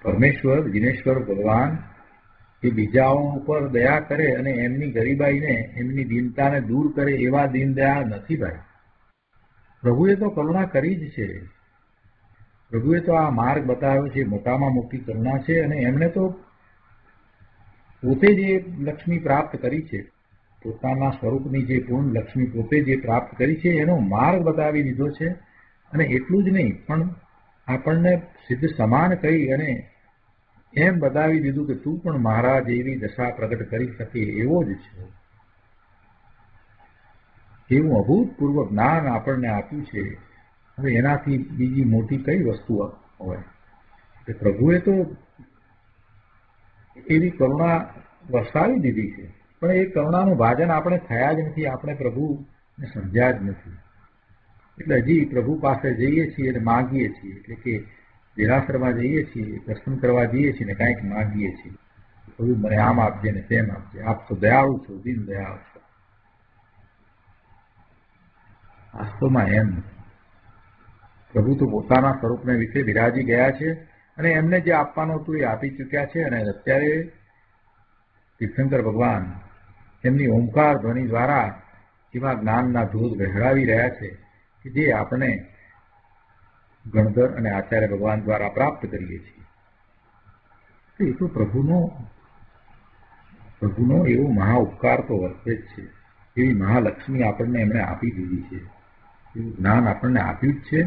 Speaker 2: પરમેશ્વર જીનેશ્વર ભગવાન એ બીજાઓ ઉપર દયા કરે અને એમની ગરીબાઈને, એમની દીનતાને દૂર કરે એવા દીન દયાળ નથી ભાઈ. પ્રભુએ તો કરુણા કરી જ છે. પ્રભુએ તો આ માર્ગ બતાવ્યો છે, મોટામાં મોટી કરુણા છે અને એમણે તો પોતે જે લક્ષ્મી પ્રાપ્ત કરી છે, પોતાના સ્વરૂપની જે પૂર્ણ લક્ષ્મી પોતે જે પ્રાપ્ત કરી છે એનો માર્ગ બતાવી દીધો છે. અને એટલું જ નહીં પણ આપણને સિદ્ધ સમાન કહી અને એમ બતાવી દીધું કે તું પણ મારા જેવી દશા પ્રગટ કરી શકે એવો જ છે. એવું અભૂતપૂર્વ જ્ઞાન આપણને આપ્યું છે. હવે એનાથી બીજી મોટી કઈ વસ્તુ હોય? પ્રભુએ તો એવી કરુણા વરસાવી દીધી છે પણ એ કરુણાનું ભાજન આપણે થયા જ નથી. આપણે પ્રભુને સમજ્યા જ નથી. એટલે હજી પ્રભુ પાસે જઈએ છીએ અને માગીએ છીએ, એટલે કે દેરાસરમાં જઈએ છીએ, દર્શન કરવા જઈએ છીએ ને કાંઈક માગીએ છીએ, પ્રભુ મને આમ આપજે ને તેમ આપજે, આપ તો દયાળુ છો, દીન દયાળ છો. વાસ્તવમાં એમ પ્રભુ તો પોતાના સ્વરૂપને વિશે બિરાજી ગયા છે અને એમને જે આપવાનું હતું એ આપી ચૂક્યા છે. અને અત્યારે તીર્થંકર ભગવાન એમની ઓમકાર ધ્વનિ દ્વારા એવા જ્ઞાનના ધોધ વહેરાવી રહ્યા છે કે જે આપણે ગણધર અને આચાર્ય ભગવાન દ્વારા પ્રાપ્ત કરીએ છીએ. એ તો પ્રભુનો એવો મહા ઉપકાર તો વર્તે જ છે. એવી મહાલક્ષ્મી આપણને એમણે આપી દીધી છે, એવું જ્ઞાન આપણને આપ્યું જ છે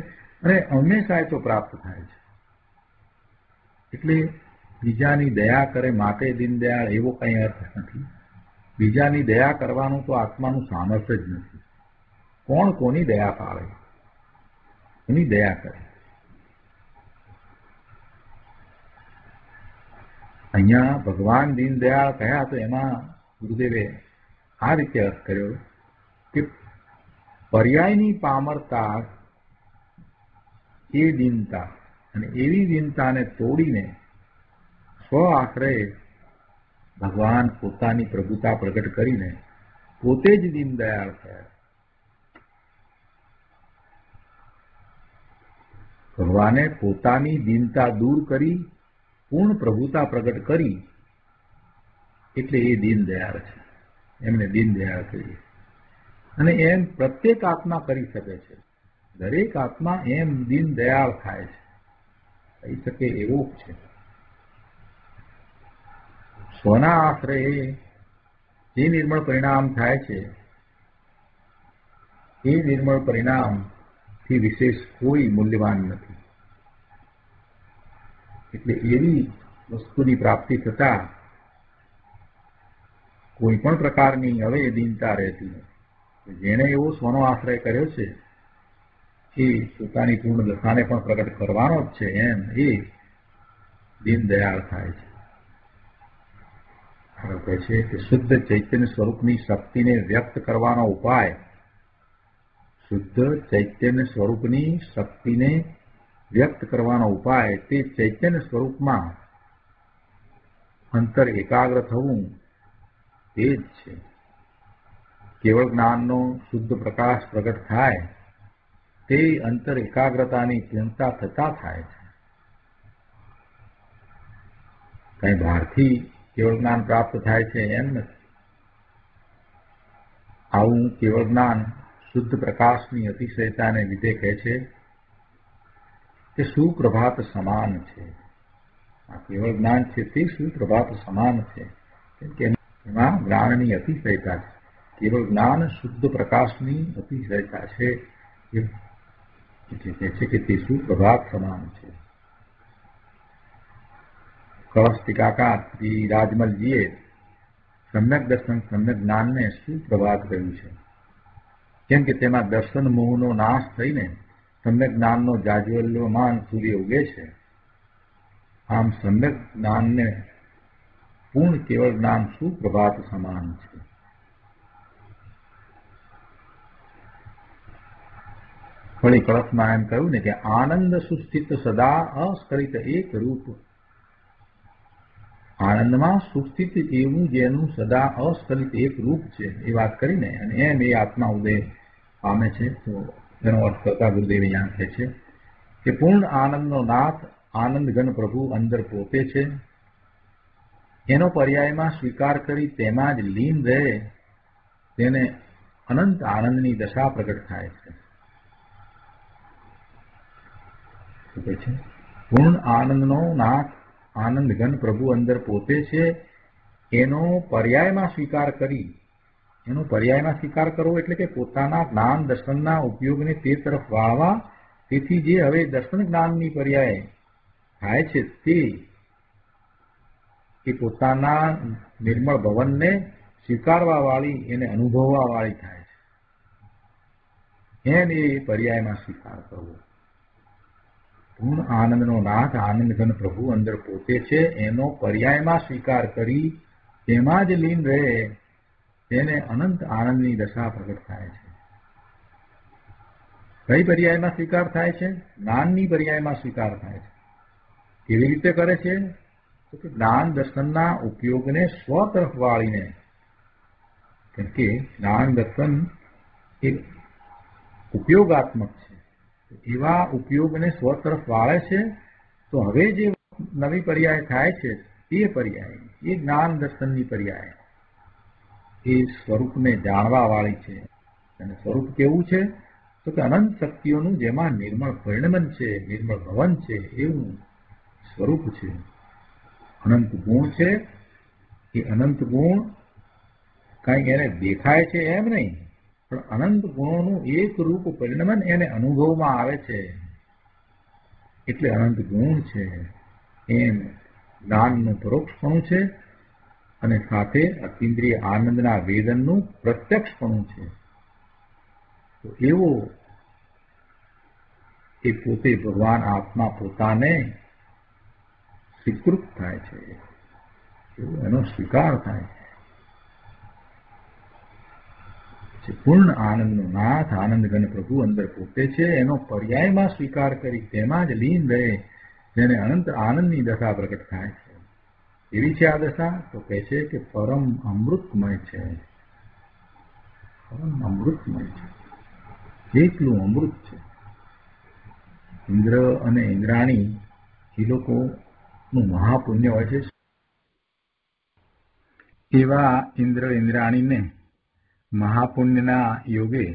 Speaker 2: અને હંમેશા તો પ્રાપ્ત થાય છે. એટલે બીજાની દયા કરે માટે દીનદયાળ એવો કંઈ અર્થ નથી. બીજાની દયા કરવાનું તો આત્માનું સામર્થ્ય જ નથી. કોણ કોની દયા પાળે, કોની દયા કરે? અહીંયા ભગવાન દીનદયાળ કહ્યા તો એમાં ગુરુદેવે આ રીતે અર્થ કર્યો કે પર્યાયની પામરતા એ દીનતા, અને એવી દીનતાને તોડીને સ્વ આશ્રય ભગવાન પોતાની પ્રભુતા પ્રગટ કરીને પોતે જ દીનદયાળ થયા. ભગવાને પોતાની દીનતા દૂર કરી પૂર્ણ પ્રભુતા પ્રગટ કરી એટલે એ દીનદયાળ છે. એમને દીનદયાળ કહીએ. અને એમ પ્રત્યેક આત્મા કરી શકે છે. દરેક આત્મા એમ દીનદયાળ થાય છે, થઈ શકે એવો છે. સ્વના આશ્રયે જે નિર્મળ પરિણામ થાય છે એ નિર્મળ પરિણામથી વિશેષ કોઈ મૂલ્યવાન નથી. એટલે એવી વસ્તુની પ્રાપ્તિ થતા કોઈ પણ પ્રકારની હવે દીનતા રહેતી નથી. જેણે એવો સ્વનો આશ્રય કર્યો છે એ પોતાની પૂર્ણ દશાને પણ પ્રગટ કરવાનો જ છે, એમ એ દીનદયાળ થાય છે. કહે છે કે શુદ્ધ ચૈતન્ય સ્વરૂપની શક્તિને વ્યક્ત કરવાનો ઉપાય, શુદ્ધ ચૈતન્ય સ્વરૂપની શક્તિને વ્યક્ત કરવાનો ઉપાય તે ચૈતન્ય સ્વરૂપમાં અંતર એકાગ્ર થવું તે જ છે. કેવળ જ્ઞાનનો શુદ્ધ પ્રકાશ પ્રગટ થાય તે અંતર એકાગ્રતાની પૂર્ણતા થતા થાય છે. કઈ બહારથી કેવળ જ્ઞાન પ્રાપ્ત થાય છે એમ નથી. આવું કેવળ જ્ઞાન શુદ્ધ પ્રકાશની અતિશયતાને લીધે કહે છે કે સુપ્રભાત સમાન છે. આ કેવળ જ્ઞાન છે તે સુપ્રભાત સમાન છે, કેમ કે એમાં જ્ઞાનની અતિશયતા છે. કેવળ જ્ઞાન શુદ્ધ પ્રકાશની અતિશયતા છે, એટલે કહે છે કે તે સુપ્રભાત સમાન છે. કળશ ટીકાકાર શ્રી રાજમલજીએ સમ્યક દર્શન સમ્યક જ્ઞાનને સુપ્રભાત કહ્યું છે, કેમ કે તેમાં દર્શન મોહનો નાશ થઈને સમ્યક જ્ઞાનનો જાજ્વલ્યમાન સૂર્ય ઉગે છે. આમ સમ્યક જ્ઞાનને પૂર્ણ કેવળ જ્ઞાન સુપ્રભાત સમાન છે. વળી કળશમાં એમ કહ્યું ને કે આનંદ સુસ્થિત સદા અસ્ખલિત એક રૂપ. આનંદમાં સુસ્થિત એવું જેનું સદા અસ્ખલિત એક રૂપ છે એ વાત કરીને અને એમ એ આત્મા ઉદય પામે છે. તો એનો અર્થ કરતા ગુરુદેવ અહીંયા કહે છે કે પૂર્ણ આનંદનો નાથ આનંદ ઘન પ્રભુ અંદર પોતે છે. એનો પર્યાયમાં સ્વીકાર કરી તેમાં જ લીન રહે તેને અનંત આનંદની દશા પ્રગટ થાય છે. પૂર્ણ આનંદનો નાથ આનંદ ઘન પ્રભુ અંદર પોતે છે. એનો પર્યાયમાં સ્વીકાર કરી, એનો પર્યાયમાં સ્વીકાર કરવો એટલે કે પોતાના જ્ઞાન દર્શનના ઉપયોગને તે તરફ વાળવા. તેથી જે હવે દર્શન જ્ઞાનની પર્યાય થાય છે તે પોતાના નિર્મળ ભવનને સ્વીકારવા વાળી, એને અનુભવવા વાળી થાય છે. એને પર્યાયમાં સ્વીકાર કરવો. પૂર્ણ આનંદનો નાથ આનંદ ઘન પ્રભુ અંદર પોતે છે. એનો પર્યાયમાં સ્વીકાર કરી તેમાં જ લીન રહે તેને અનંત આનંદની દશા પ્રગટ થાય છે. કઈ પર્યાયમાં સ્વીકાર થાય છે? જ્ઞાનની પર્યાયમાં સ્વીકાર થાય છે. કેવી રીતે કરે છે? તો કે જ્ઞાન દર્શનના ઉપયોગને સ્વ તરફ વાળીને. કેમ કે જ્ઞાન દર્શન એ ઉપયોગાત્મક છે, એવા ઉપયોગને સ્વ તરફ વાળે છે. તો હવે જે નવી પર્યાય થાય છે એ પર્યાય, એ જ્ઞાન દર્શનની પર્યાય, એ સ્વરૂપને જાણવા વાળી છે. અને સ્વરૂપ કેવું છે? તો કે અનંત શક્તિઓનું જેમાં નિર્મળ પરિણમન છે, નિર્મળ ભવન છે, એવું સ્વરૂપ છે. અનંત ગુણ છે. એ અનંત ગુણ કંઈક એને દેખાય છે એમ નહીં, પણ અનંત ગુણોનું એક રૂપ પરિણમન એને અનુભવમાં આવે છે, એટલે અનંત ગુણ છે. એમ જ્ઞાનનું પરોક્ષપણું છે અને સાથે અતિન્દ્રિય આનંદના વેદનનું પ્રત્યક્ષપણું છે. તો એવો એ પોતે ભગવાન આત્મા પોતાને સ્વીકૃત થાય છે, એવો એનો સ્વીકાર થાય છે. પૂર્ણ આનંદનો નાથ આનંદઘન પ્રભુ અંદર પોતે છે, એનો પર્યાયમાં સ્વીકાર કરી તેમાં જ લીન રહે, જેને અનંત આનંદની દશા પ્રગટ થાય છે. એવી છે આ દશા? તો કહે છે કે પરમ અમૃતમય છે. પરમ અમૃતમય છે, એકલું અમૃત છે. ઇન્દ્ર અને ઇન્દ્રાણી એ લોકોનું મહાપુણ્ય હોય છે. એવા ઇન્દ્ર ઇન્દ્રાણીને મહાપુણ્યના યોગે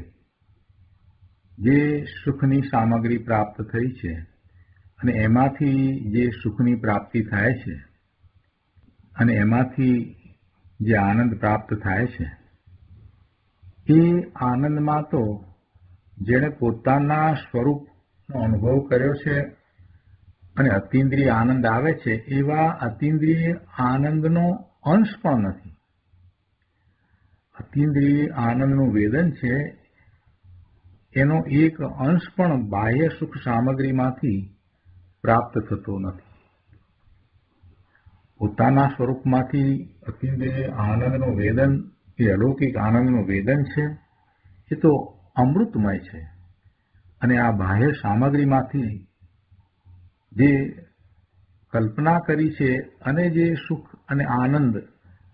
Speaker 2: જે સુખની સામગ્રી પ્રાપ્ત થઈ છે અને એમાંથી જે સુખની પ્રાપ્તિ થાય છે અને એમાંથી જે આનંદ પ્રાપ્ત થાય છે, એ આનંદમાં તો જેણે પોતાના સ્વરૂપનો અનુભવ કર્યો છે અને અતિન્દ્રિય આનંદ આવે છે, એવા અતિન્દ્રિય આનંદનો અંશ પણ નથી. અતિન્દ્રિય આનંદનું વેદન છે, એનો એક અંશ પણ બાહ્ય સુખ સામગ્રીમાંથી પ્રાપ્ત થતો નથી. પોતાના સ્વરૂપમાંથી અતિન્દ્રિય આનંદનું વેદન એ અલૌકિક આનંદનું વેદન છે, એ તો અમૃતમય છે. અને આ બાહ્ય સામગ્રીમાંથી જે કલ્પના કરી છે અને જે સુખ અને આનંદ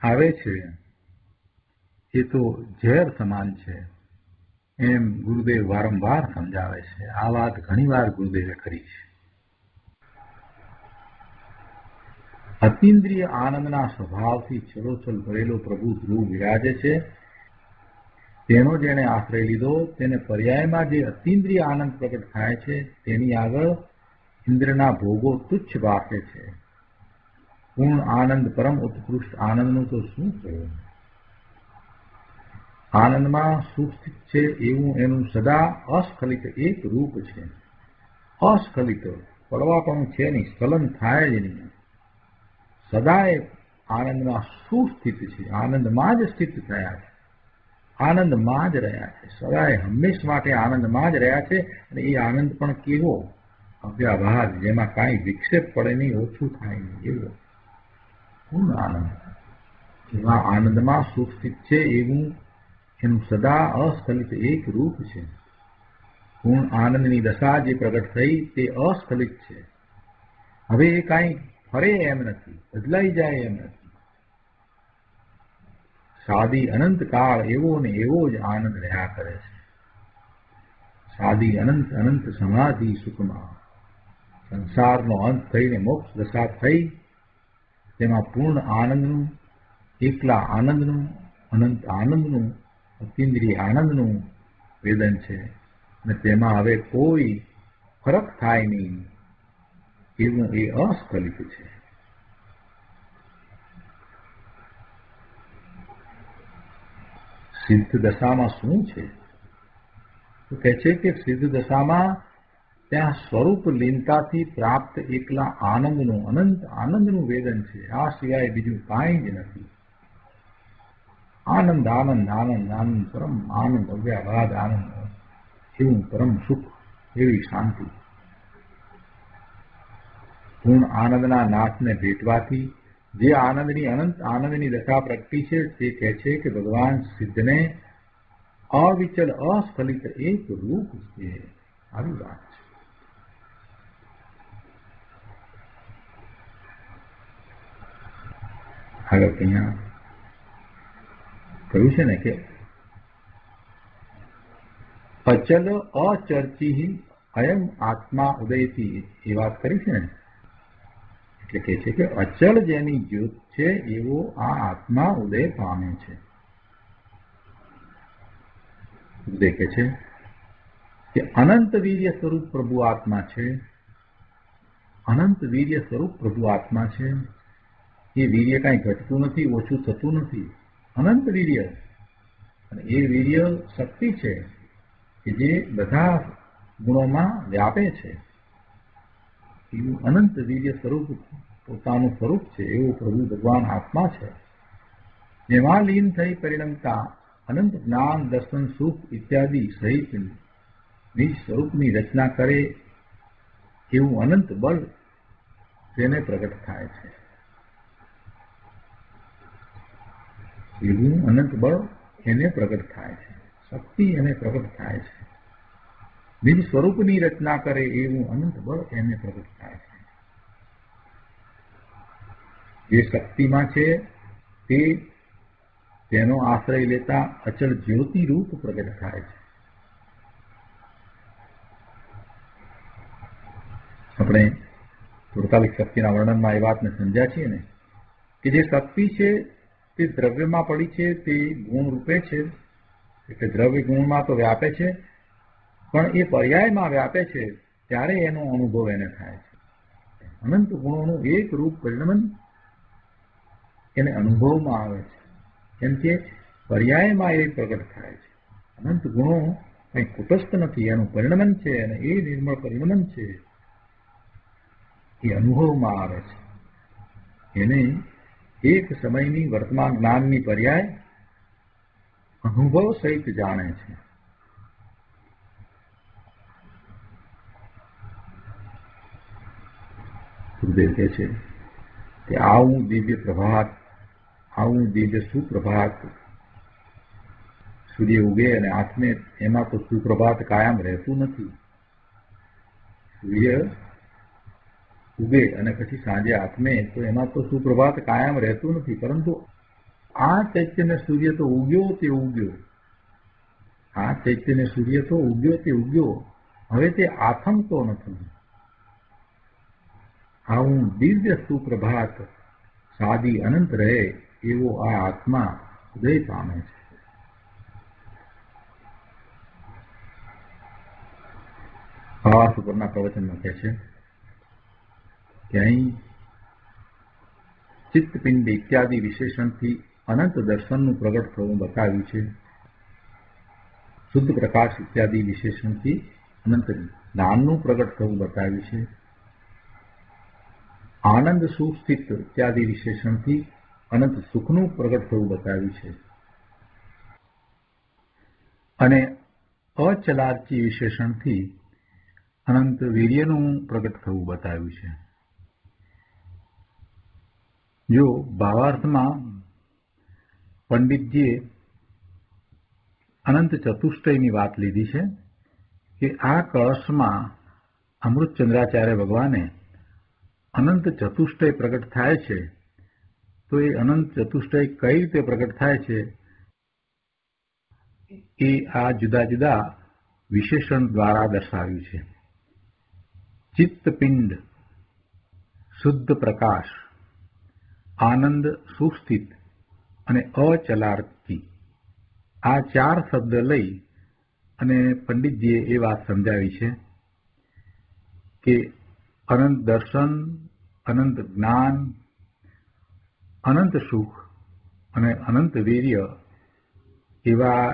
Speaker 2: આવે છે, એ તો ઝેર સમાન છે, એમ ગુરુદેવ વારંવાર સમજાવે છે. આ વાત ઘણીવાર ગુરુદેવે કરી છે. અતિન્દ્રિય આનંદના સ્વભાવથી છલોછલ ભરેલો પ્રભુ ધ્રુવ વિરાજે છે. તેનો જેણે આશ્રય લીધો તેને પર્યાયમાં જે અતિન્દ્રિય આનંદ પ્રગટ થાય છે, તેની આગળ ઇન્દ્રના ભોગો તુચ્છ ભાસે છે. પૂર્ણ આનંદ પરમ ઉત્કૃષ્ટ આનંદનું તો શું કહેવું? આનંદમાં સુસ્થિત છે એવું એનું સદા અસ્ખલિત એક રૂપ છે. અસ્ખલિત, પડવાપણું છે નહીં, સ્ખલન થાય જ નહીં. સદાય આનંદમાં સુસ્થિત છે, આનંદમાં જ સ્થિત થયા છે, આનંદમાં જ રહ્યા છે, સદાય હંમેશ માટે આનંદમાં જ રહ્યા છે. અને એ આનંદ પણ કેવો? અવ્યાભાર, જેમાં કાંઈ વિક્ષેપ પડે નહીં, ઓછું થાય નહીં, એવો પૂર્ણ આનંદ. એવા આનંદમાં સુસ્થિત છે એવું એનું સદા અસ્ખલિત એક રૂપ છે. પૂર્ણ આનંદની દશા જે પ્રગટ થઈ તે અસ્ખલિત છે. હવે એ કાંઈ ફરે એમ નથી, બદલાઈ જાય એમ નથી. સાદી અનંત કાળ એવો ને એવો જ આનંદ રહ્યા કરે છે. સાદી અનંત અનંત સમાધિ સુખમાં સંસારનો અંત થઈને મોક્ષ દશા થઈ, તેમાં પૂર્ણ આનંદનું, એકલા આનંદનું, અનંત આનંદનું, અતિન્દ્રિય આનંદનું વેદન છે. અને તેમાં હવે કોઈ ફરક થાય નહીં એવું એ અસ્ખલિત છે. સિદ્ધ દશામાં શું છે? તો કહે છે કે સિદ્ધ દશામાં ત્યાં સ્વરૂપ લીનતાથી પ્રાપ્ત એકલા આનંદનું, અનંત આનંદનું વેદન છે. આ સિવાય બીજું કાંઈ જ નથી. આનંદ આનંદ આનંદ આનંદ, પરમ આનંદ, અવ્યાભાદ આનંદ, એવું પરમ સુખ, એવી શાંતિ. પૂર્ણ આનંદના નાથને ભેટવાથી જે આનંદની અનંત આનંદની દશા પ્રગટી છે, તે કહે છે કે ભગવાન સિદ્ધને અવિચલ અસ્ખલિત એક રૂપ છે. આવી વાત છે. આગળ અહીંયા કહ્યું છે ને કે અચલ અચર્ચી અયમ આત્મા ઉદયથી એ વાત કરી છે ને, એટલે કે છે કે અચલ જેની જ્યોત છે એવો આ આત્મા ઉદય પામે છે. ઉદય કે છે કે અનંત વીર્ય સ્વરૂપ પ્રભુ આત્મા છે. અનંત વીર્ય સ્વરૂપ પ્રભુ આત્મા છે. એ વીર્ય કાંઈ ઘટતું નથી, ઓછું થતું નથી. અનંત વીર્ય, અને એ વીર્ય શક્તિ છે કે જે બધા ગુણોમાં વ્યાપે છે. એવું અનંત વીર્ય સ્વરૂપ પોતાનું સ્વરૂપ છે એવું પ્રભુ ભગવાન આત્મા છે. જેમાં લીન થઈ પરિણમતા અનંત જ્ઞાન દર્શન સુખ ઇત્યાદિ સહિત નિજ સ્વરૂપની રચના કરે એવું અનંત બળ તેને પ્રગટ થાય છે. એવું અનંત બળ એને પ્રગટ થાય છે, શક્તિ એને પ્રગટ થાય છે. નિજ સ્વરૂપની રચના કરે એવું અનંત બળ એને પ્રગટ થાય છે. જે શક્તિમાં છે તે તેનો આશ્રય લેતા અચળ જ્યોતિ રૂપ પ્રગટ થાય છે. આપણે તાત્કાલિક શક્તિના વર્ણનમાં એ વાતને સમજ્યા છીએ ને કે જે શક્તિ છે તે દ્રવ્યમાં પડી છે, તે ગુણ રૂપે છે, એટલે દ્રવ્ય ગુણમાં તો વ્યાપે છે, પણ એ પર્યાયમાં વ્યાપે છે ત્યારે એનો અનુભવ એને થાય છે. અનંત ગુણોનું એક રૂપ પરિણમન એને અનુભવમાં આવે છે, કેમ કે પર્યાયમાં એ પ્રગટ થાય છે. અનંત ગુણો કંઈ કુટસ્થ નથી, એનું પરિણમન છે, અને એ નિર્મળ પરિણમન છે એ અનુભવમાં આવે છે. એને એક સમયની વર્તમાન જ્ઞાનની પર્યાય અનુભવ સહિત જાણે છે. ગુરુદેવ કહે છે કે આવું દિવ્ય પ્રભાત, આવું દિવ્ય સુપ્રભાત. સૂર્ય ઉગે અને આથમે એમાં તો સુપ્રભાત કાયમ રહેતું નથી. સૂર્ય ઉગે અને પછી સાંજે આથમે તો એમાં તો સુપ્રભાત કાયમ રહેતું નથી, પરંતુ આ ચૈતન્ય સૂર્ય તો ઉગ્યો તે ઉગ્યો. આ ચૈતન્ય સૂર્ય તો ઉગ્યો તે ઉગ્યો, હવે તે આથમતો નથી. આવું દિવ્ય સુપ્રભાત સાદી અનંત રહે એવો આ આત્મા ઉદય પામે છે. ભાવાર્થ ઉપરના પ્રવચનમાં કહે છે કે અહીં ચિત્તપિંડ ઇત્યાદિ વિશેષણથી અનંત દર્શનનું પ્રગટ થવું બતાવ્યું છે. શુદ્ધ પ્રકાશ ઇત્યાદિ વિશેષણથી અનંત જ્ઞાનનું પ્રગટ થવું બતાવ્યું છે. આનંદ સુસ્થિત ઇત્યાદિ વિશેષણથી અનંત સુખનું પ્રગટ થવું બતાવ્યું છે. અને અચલાર્ચી વિશેષણથી અનંત વીર્યનું પ્રગટ થવું બતાવ્યું છે. જો ભાવાર્થમાં પંડિતજીએ અનંત ચતુષ્ટયની વાત લીધી છે કે આ કળશમાં અમૃતચંદ્રાચાર્ય ભગવાને અનંત ચતુષ્ટય પ્રગટ થાય છે, તો એ અનંત ચતુષ્ટય કઈ રીતે પ્રગટ થાય છે એ આ જુદા જુદા વિશેષણ દ્વારા દર્શાવ્યું છે. ચિત્તપિંડ, શુદ્ધ પ્રકાશ, આનંદ સુસ્થિત અને અચલાર્ચી, આ ચાર શબ્દ લઈ અને પંડિતજીએ એ વાત સમજાવી છે કે અનંત દર્શન, અનંત જ્ઞાન, અનંત સુખ અને અનંત વીર્ય એવા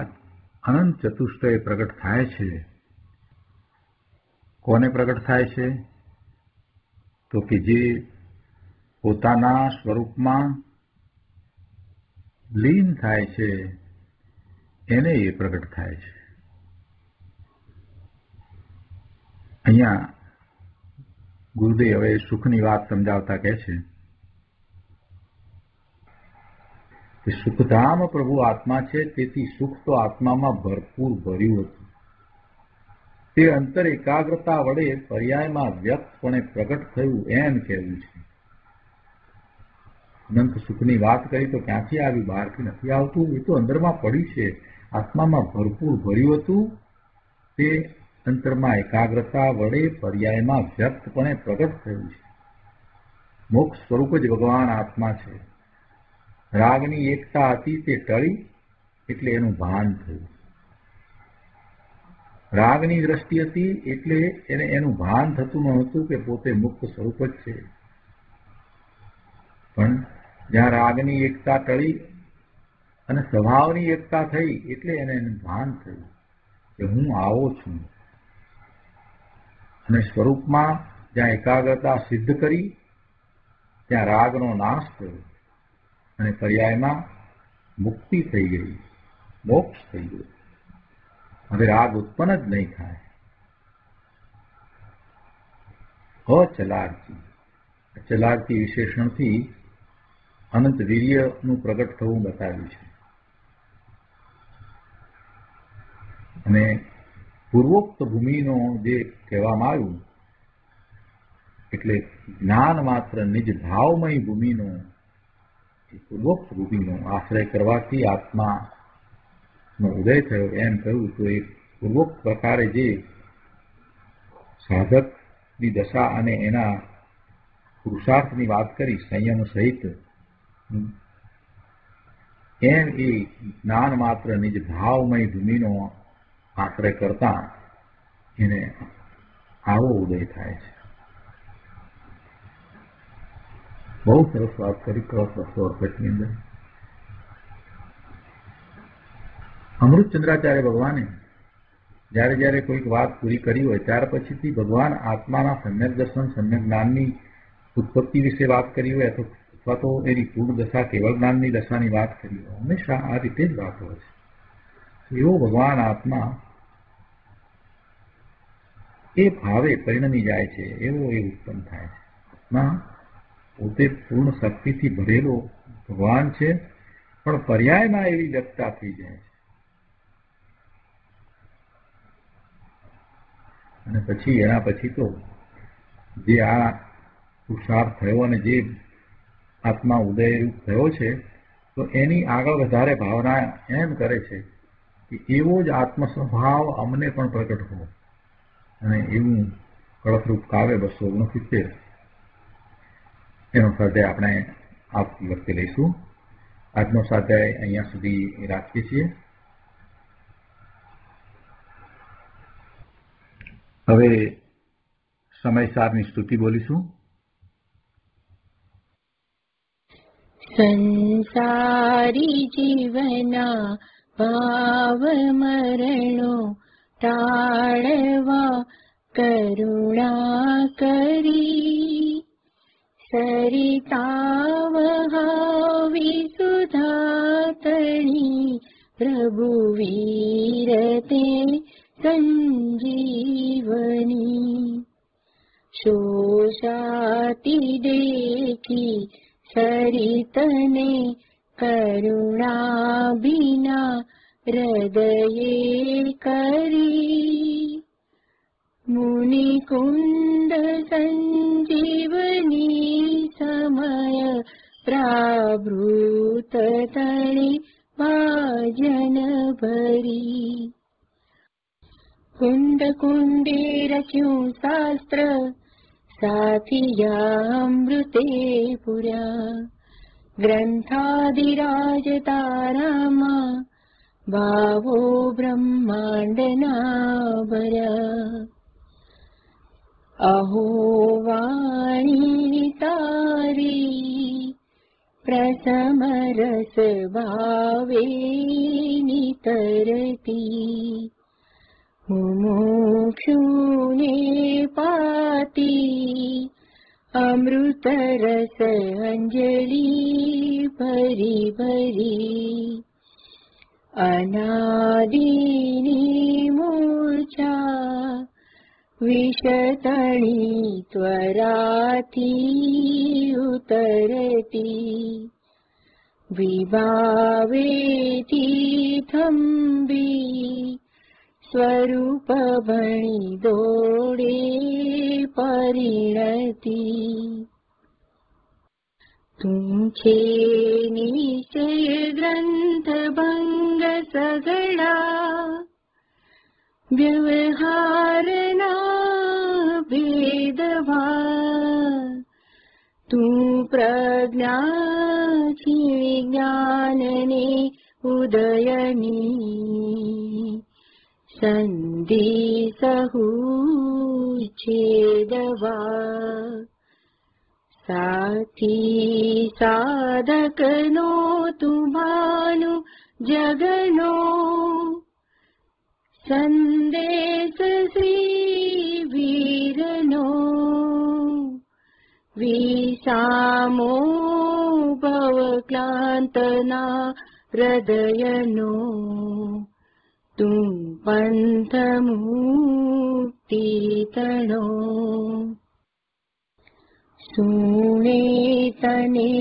Speaker 2: અનંત ચતુષ્ટય પ્રગટ થાય છે. કોને પ્રગટ થાય છે? તો કે જે પોતાના સ્વરૂપમાં લીન થાય છે એને એ પ્રગટ થાય છે. અહીંયા ગુરુદેવ હવે સુખની વાત સમજાવતા કહે છે કે સુખધામ પ્રભુ આત્મા છે, તેથી સુખ તો આત્મામાં ભરપૂર ભર્યું હતું. તે અંતર એકાગ્રતા વડે પર્યાયમાં વ્યક્તપણે પ્રગટ થયું એમ કહેવું છે. અનંત સુખની વાત કરી તો ક્યાંથી આવી? બહારથી નથી આવતું. એ તો અંદરમાં પડી છે, આત્મામાં ભરપૂર ભર્યું હતું. તે અંતરમાં એકાગ્રતા વડે પર્યાયમાં વ્યક્તપણે પ્રગટ થયું છે. મોક્ષ સ્વરૂપ જ ભગવાન આત્મા છે. રાગની એકતા હતી તે ટળી એટલે એનું ભાન થયું. રાગની દ્રષ્ટિ હતી એટલે એને એનું ભાન થતું નહોતું કે પોતે મુક્ત સ્વરૂપ જ છે. પણ જ્યાં રાગની એકતા ટળી અને સ્વભાવની એકતા થઈ એટલે એને એનું ભાન થયું કે હું આવો છું. અને સ્વરૂપમાં જ્યાં એકાગ્રતા સિદ્ધ કરી ત્યાં રાગનો નાશ થયો અને પર્યાયમાં મુક્તિ થઈ ગઈ, મોક્ષ થઈ ગયો. હવે રાગ ઉત્પન્ન જ નહીં થાય. અચલાર્થી, અચલાર્થી વિશેષણથી અનંત વીર્યનું પ્રગટ થવું બતાવ્યું છે. અને પૂર્વોક્ત ભૂમિનો જે કહેવામાં આવ્યું એટલે જ્ઞાન માત્ર નિજ ભાવમય ભૂમિનો, પૂર્વોક્ત ભૂમિનો આશ્રય કરવાથી આત્માનો ઉદય થયો એમ કહ્યું. તો એ પૂર્વોક્ત પ્રકારે જે સાધકની દશા અને એના પુરુષાર્થની વાત કરી સંયમ સહિત, એમ એ જ્ઞાન માત્ર નિજ ભાવમય ભૂમિનો આશ્રય કરતા એને આવો ઉદય થાય છે. બહુ સરસ વાત કરી ક્રોસ 268ની અંદર. અમૃતચંદ્રાચાર્ય ભગવાને જ્યારે જ્યારે કોઈક વાત પૂરી કરી હોય ત્યાર પછીથી ભગવાન આત્માના સમ્યક દર્શન, સમ્યક જ્ઞાનની ઉત્પત્તિ વિશે વાત કરી હોય અથવા તો એની પૂર્ણ દશા, કેવળ જ્ઞાનની દશાની વાત કરી હોય, હંમેશા આ રીતે જ વાત હોય છે. એવો ભગવાન આત્મા એ ભાવે પરિણમી જાય છે, એવો એ ઉત્પન્ન થાય છે. આત્મા પોતે પૂર્ણ શક્તિથી ભરેલો ભગવાન છે, પણ પર્યાયમાં એવી વ્યક્તતા થઈ જાય છે. અને પછી એના પછી તો જે આ પુરુષાર્થ થયો અને જે આત્મા ઉદયરૂપ થયો છે, તો એની આગળ વધારે ભાવના એમ કરે છે કે એવો જ આત્મ સ્વભાવ અમને પણ પ્રગટ હો. અને એવું કળશરૂપ કાવ્ય 269 એનો સ્વાધ્યાય આપણે આવતી વખતે લઈશું. આજનો સ્વાધ્યાય અહીંયા સુધી રાખીએ છીએ. હવે સમયસારની સ્તુતિ બોલીશું.
Speaker 3: સંસારી જીવના ભાવ મરણો ટાળવા કરુણા કરી, સરિતા વહાવી સુધાતણી પ્રભુ વીર તે સંજીવની, શોષાતી દેખી સરિતને કરુણા વિના હૃદયે કરી, મુનિકુંડ સંજીવની સમય પ્રાવૃત તણે ભાજન ભરી, કુંડ કુંડે રચ્યું શાસ્ત્ર સાથિયામૃતે પુર્યા, ગ્રંથાદિરાજ તારામાં ભાવો બ્રહ્માંડના ભર્યા, અહો વાણી તારી પ્રસમ રસ ભાવે નિતરતી, મુમુક્ષુને પાતી અમૃત રસ અંજલિ ભરી ભરી, અનાદિની મૂર્છા વિષતણી ત્વરાથી ઉતરતી, વિભાવેથી થંભી स्वरूप भणी दौड़े परिणति। तुम छे निश्चय ग्रंथ भंग सगड़ा, व्यवहारना भेदभाव। तू प्रज्ञा छी विज्ञान ने उदयनी, संधि सहु छेदवा। साथी साधक नो तुम्हानु जगनो, संदेश श्री वीरनो। विसामो भव क्लांतना हृदयनो, तुम पंथ मुक्ति तणो। सुने तने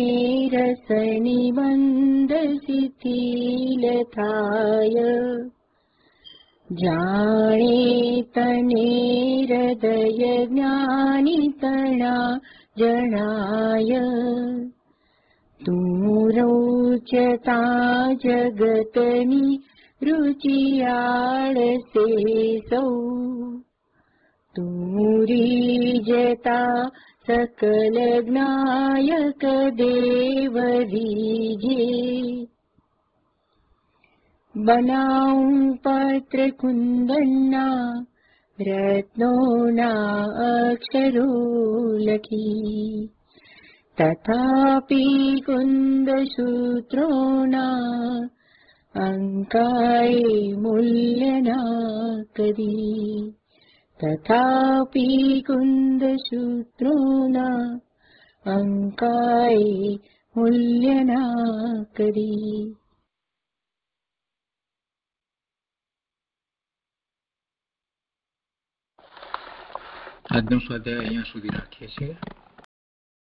Speaker 3: रस निबंध शिथिल थाय, जाने तने हृदय ज्ञानी तना जनाय। तू रोचता जगतनी रुचियाड़ से सौ, तू रीजता सकल ज्ञायक देव रीजे। बनाऊं पत्र कुंदना, रत्नोना अक्षरो लखी। तथापि कुंद सूत्रोना, अंकाय मूल्य ना करी। तथापि कुंद सूत्रोना, अंकाय मूल्य ना करी।
Speaker 2: આજનો સ્વાધ્યાય અહીંયા સુધી રાખીએ છીએ.